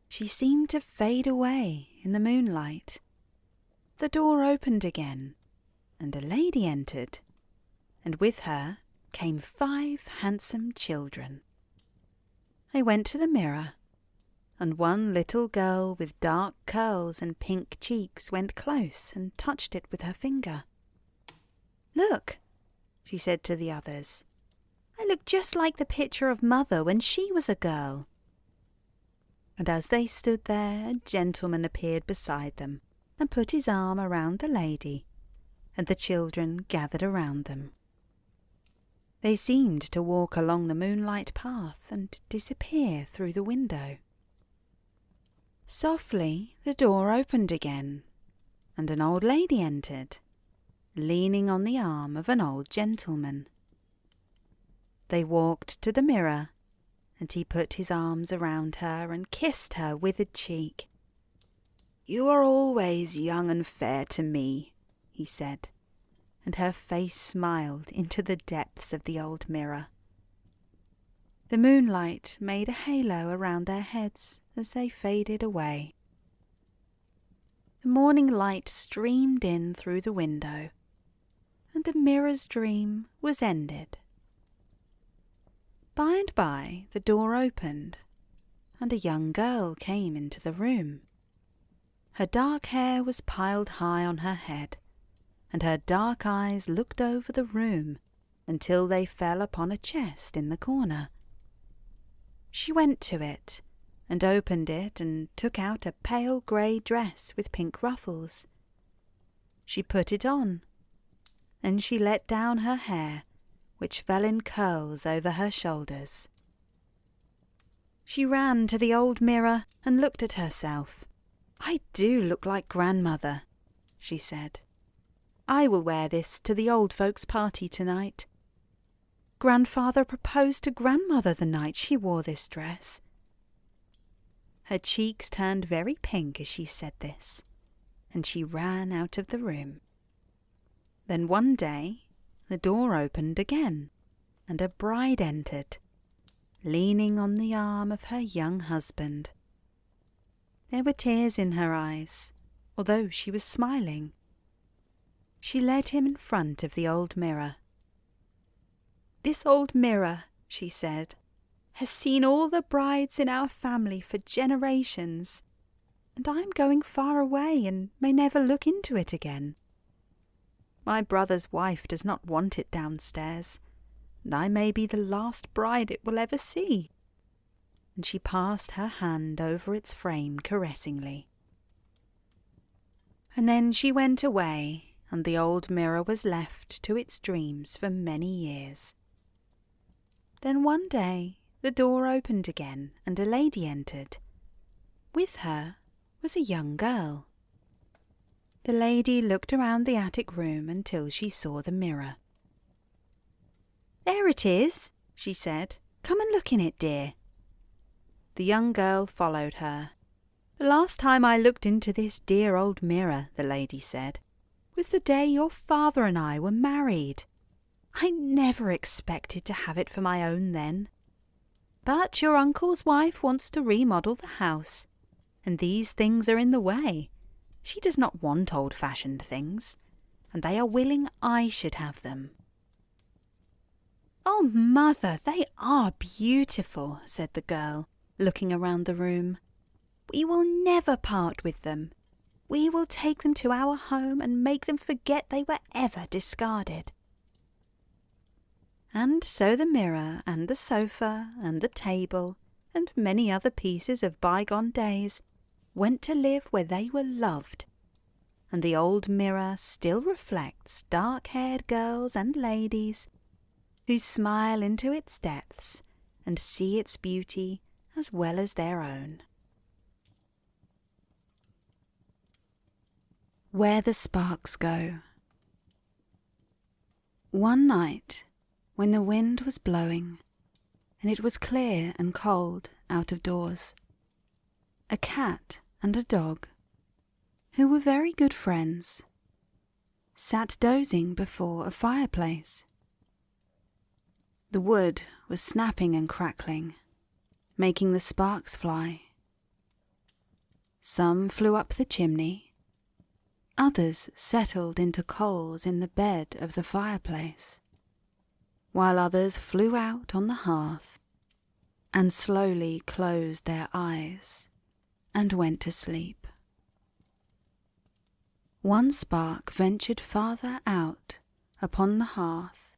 Speaker 1: She seemed to fade away in the moonlight. The door opened again, and a lady entered, and with her came 5 handsome children. They went to the mirror, and one little girl with dark curls and pink cheeks went close and touched it with her finger. "Look," she said to the others, "a look just like the picture of Mother when she was a girl." And as they stood there, a gentleman appeared beside them and put his arm around the lady, and the children gathered around them. They seemed to walk along the moonlight path and disappear through the window. Softly the door opened again, and an old lady entered, leaning on the arm of an old gentleman. They walked to the mirror, and he put his arms around her and kissed her withered cheek. "You are always young and fair to me," he said, and her face smiled into the depths of the old mirror. The moonlight made a halo around their heads as they faded away. The morning light streamed in through the window, and the mirror's dream was ended. By and by the door opened, and a young girl came into the room. Her dark hair was piled high on her head, and her dark eyes looked over the room until they fell upon a chest in the corner. She went to it, and opened it and took out a pale grey dress with pink ruffles. She put it on, and she let down her hair, which fell in curls over her shoulders. She ran to the old mirror and looked at herself. "I do look like grandmother," she said. "I will wear this to the old folks' party tonight. Grandfather proposed to grandmother the night she wore this dress." Her cheeks turned very pink as she said this, and she ran out of the room. Then one day the door opened again, and a bride entered, leaning on the arm of her young husband. There were tears in her eyes, although she was smiling. She led him in front of the old mirror. "This old mirror," she said, "has seen all the brides in our family for generations, and I am going far away and may never look into it again. My brother's wife does not want it downstairs, and I may be the last bride it will ever see." And she passed her hand over its frame caressingly. And then she went away, and the old mirror was left to its dreams for many years. Then one day the door opened again, and a lady entered. With her was a young girl. The lady looked around the attic room until she saw the mirror. "There it is," she said. "Come and look in it, dear." The young girl followed her. "The last time I looked into this dear old mirror," the lady said, "was the day your father and I were married. I never expected to have it for my own then. But your uncle's wife wants to remodel the house, and these things are in the way. She does not want old-fashioned things, and they are willing I should have them." "Oh, Mother, they are beautiful," said the girl, looking around the room. "We will never part with them. We will take them to our home and make them forget they were ever discarded." And so the mirror and the sofa and the table and many other pieces of bygone days went to live where they were loved, and the old mirror still reflects dark-haired girls and ladies who smile into its depths and see its beauty as well as their own. Where the Sparks Go. One night, when the wind was blowing, and it was clear and cold out of doors, a cat and a dog, who were very good friends, sat dozing before a fireplace. The wood was snapping and crackling, making the sparks fly. Some flew up the chimney, others settled into coals in the bed of the fireplace, while others flew out on the hearth and slowly closed their eyes and went to sleep. One spark ventured farther out upon the hearth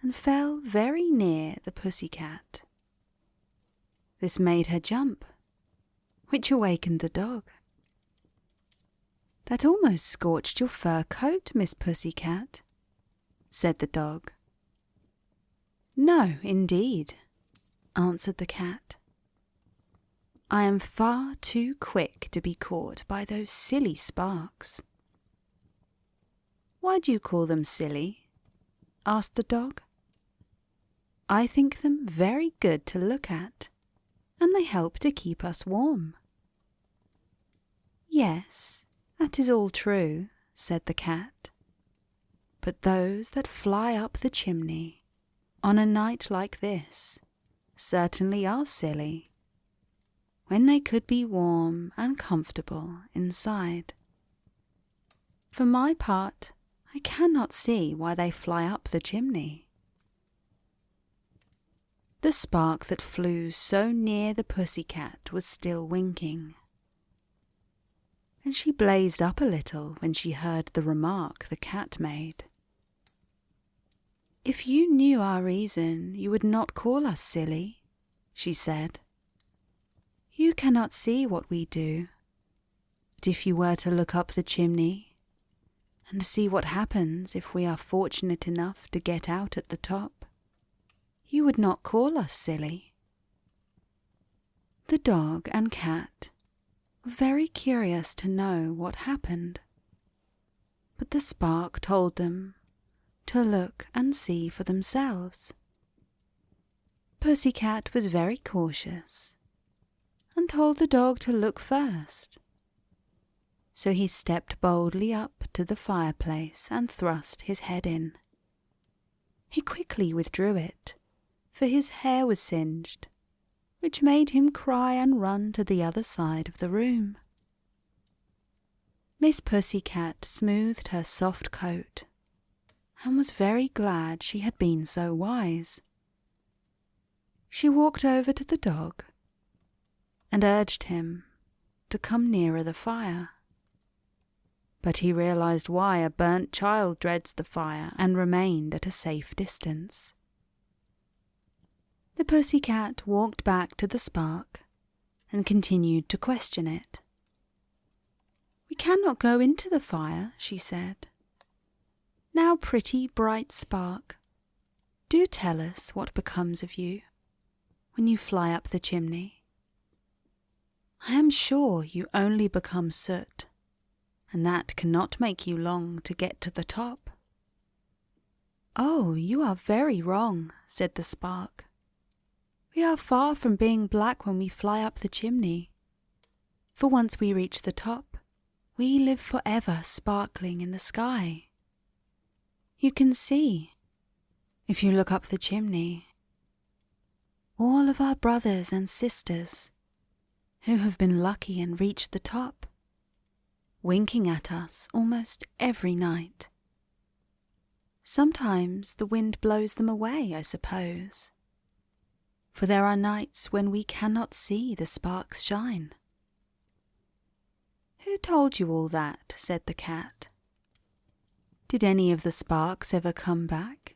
Speaker 1: and fell very near the pussy-cat. This made her jump, which awakened the dog. "That almost scorched your fur coat, Miss Pussy-cat," said the dog. "No, indeed," answered the cat. "I am far too quick to be caught by those silly sparks." "Why do you call them silly?" asked the dog. "I think them very good to look at, and they help to keep us warm." "Yes, that is all true," said the cat. "But those that fly up the chimney on a night like this certainly are silly, when they could be warm and comfortable inside. For my part, I cannot see why they fly up the chimney." The spark that flew so near the pussy-cat was still winking, and she blazed up a little when she heard the remark the cat made. "If you knew our reason, you would not call us silly," she said. "You cannot see what we do, but if you were to look up the chimney and see what happens if we are fortunate enough to get out at the top, you would not call us silly." The dog and cat were very curious to know what happened, but the spark told them to look and see for themselves. Pussy-cat was very cautious and told the dog to look first. So he stepped boldly up to the fireplace and thrust his head in. He quickly withdrew it, for his hair was singed, which made him cry and run to the other side of the room. Miss Pussy-cat smoothed her soft coat and was very glad she had been so wise. She walked over to the dog and urged him to come nearer the fire. But he realized why a burnt child dreads the fire and remained at a safe distance. The pussy-cat walked back to the spark and continued to question it. "We cannot go into the fire," she said. "Now, pretty bright spark, do tell us what becomes of you when you fly up the chimney. I am sure you only become soot, and that cannot make you long to get to the top." "Oh, you are very wrong," said the spark. "We are far from being black when we fly up the chimney, for once we reach the top, we live forever sparkling in the sky. You can see, if you look up the chimney, all of our brothers and sisters who have been lucky and reached the top, winking at us almost every night. Sometimes the wind blows them away, I suppose, for there are nights when we cannot see the sparks shine." "Who told you all that?" said the cat. "Did any of the sparks ever come back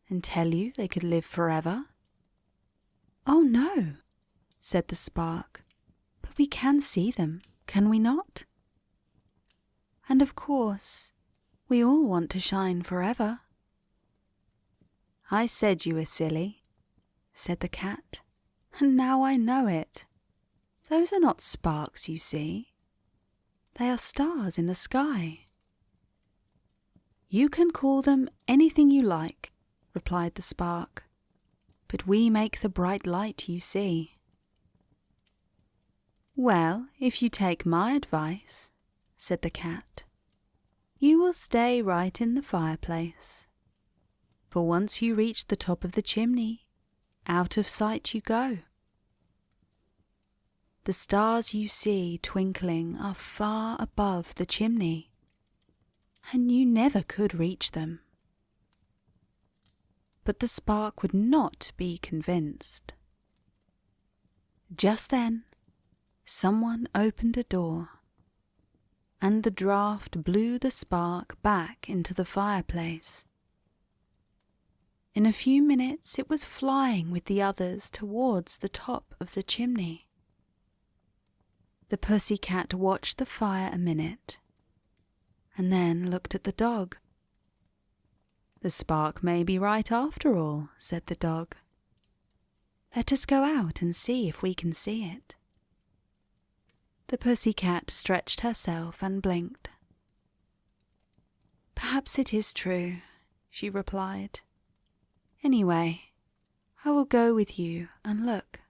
Speaker 1: and tell you they could live forever?" "Oh no," said the spark, "but we can see them, can we not? And of course, we all want to shine forever." "I said you were silly," said the cat, "and now I know it. Those are not sparks you see. They are stars in the sky." "You can call them anything you like," replied the spark, "but we make the bright light you see." "Well, if you take my advice," said the cat, "you will stay right in the fireplace. For once you reach the top of the chimney, out of sight you go. The stars you see twinkling are far above the chimney, and you never could reach them." But the spark would not be convinced. Just then, someone opened a door, and the draught blew the spark back into the fireplace. In a few minutes it was flying with the others towards the top of the chimney. The pussy cat watched the fire a minute, and then looked at the dog. "The spark may be right after all," said the dog. "Let us go out and see if we can see it." The pussy cat stretched herself and blinked. "Perhaps it is true," she replied. "Anyway, I will go with you and look."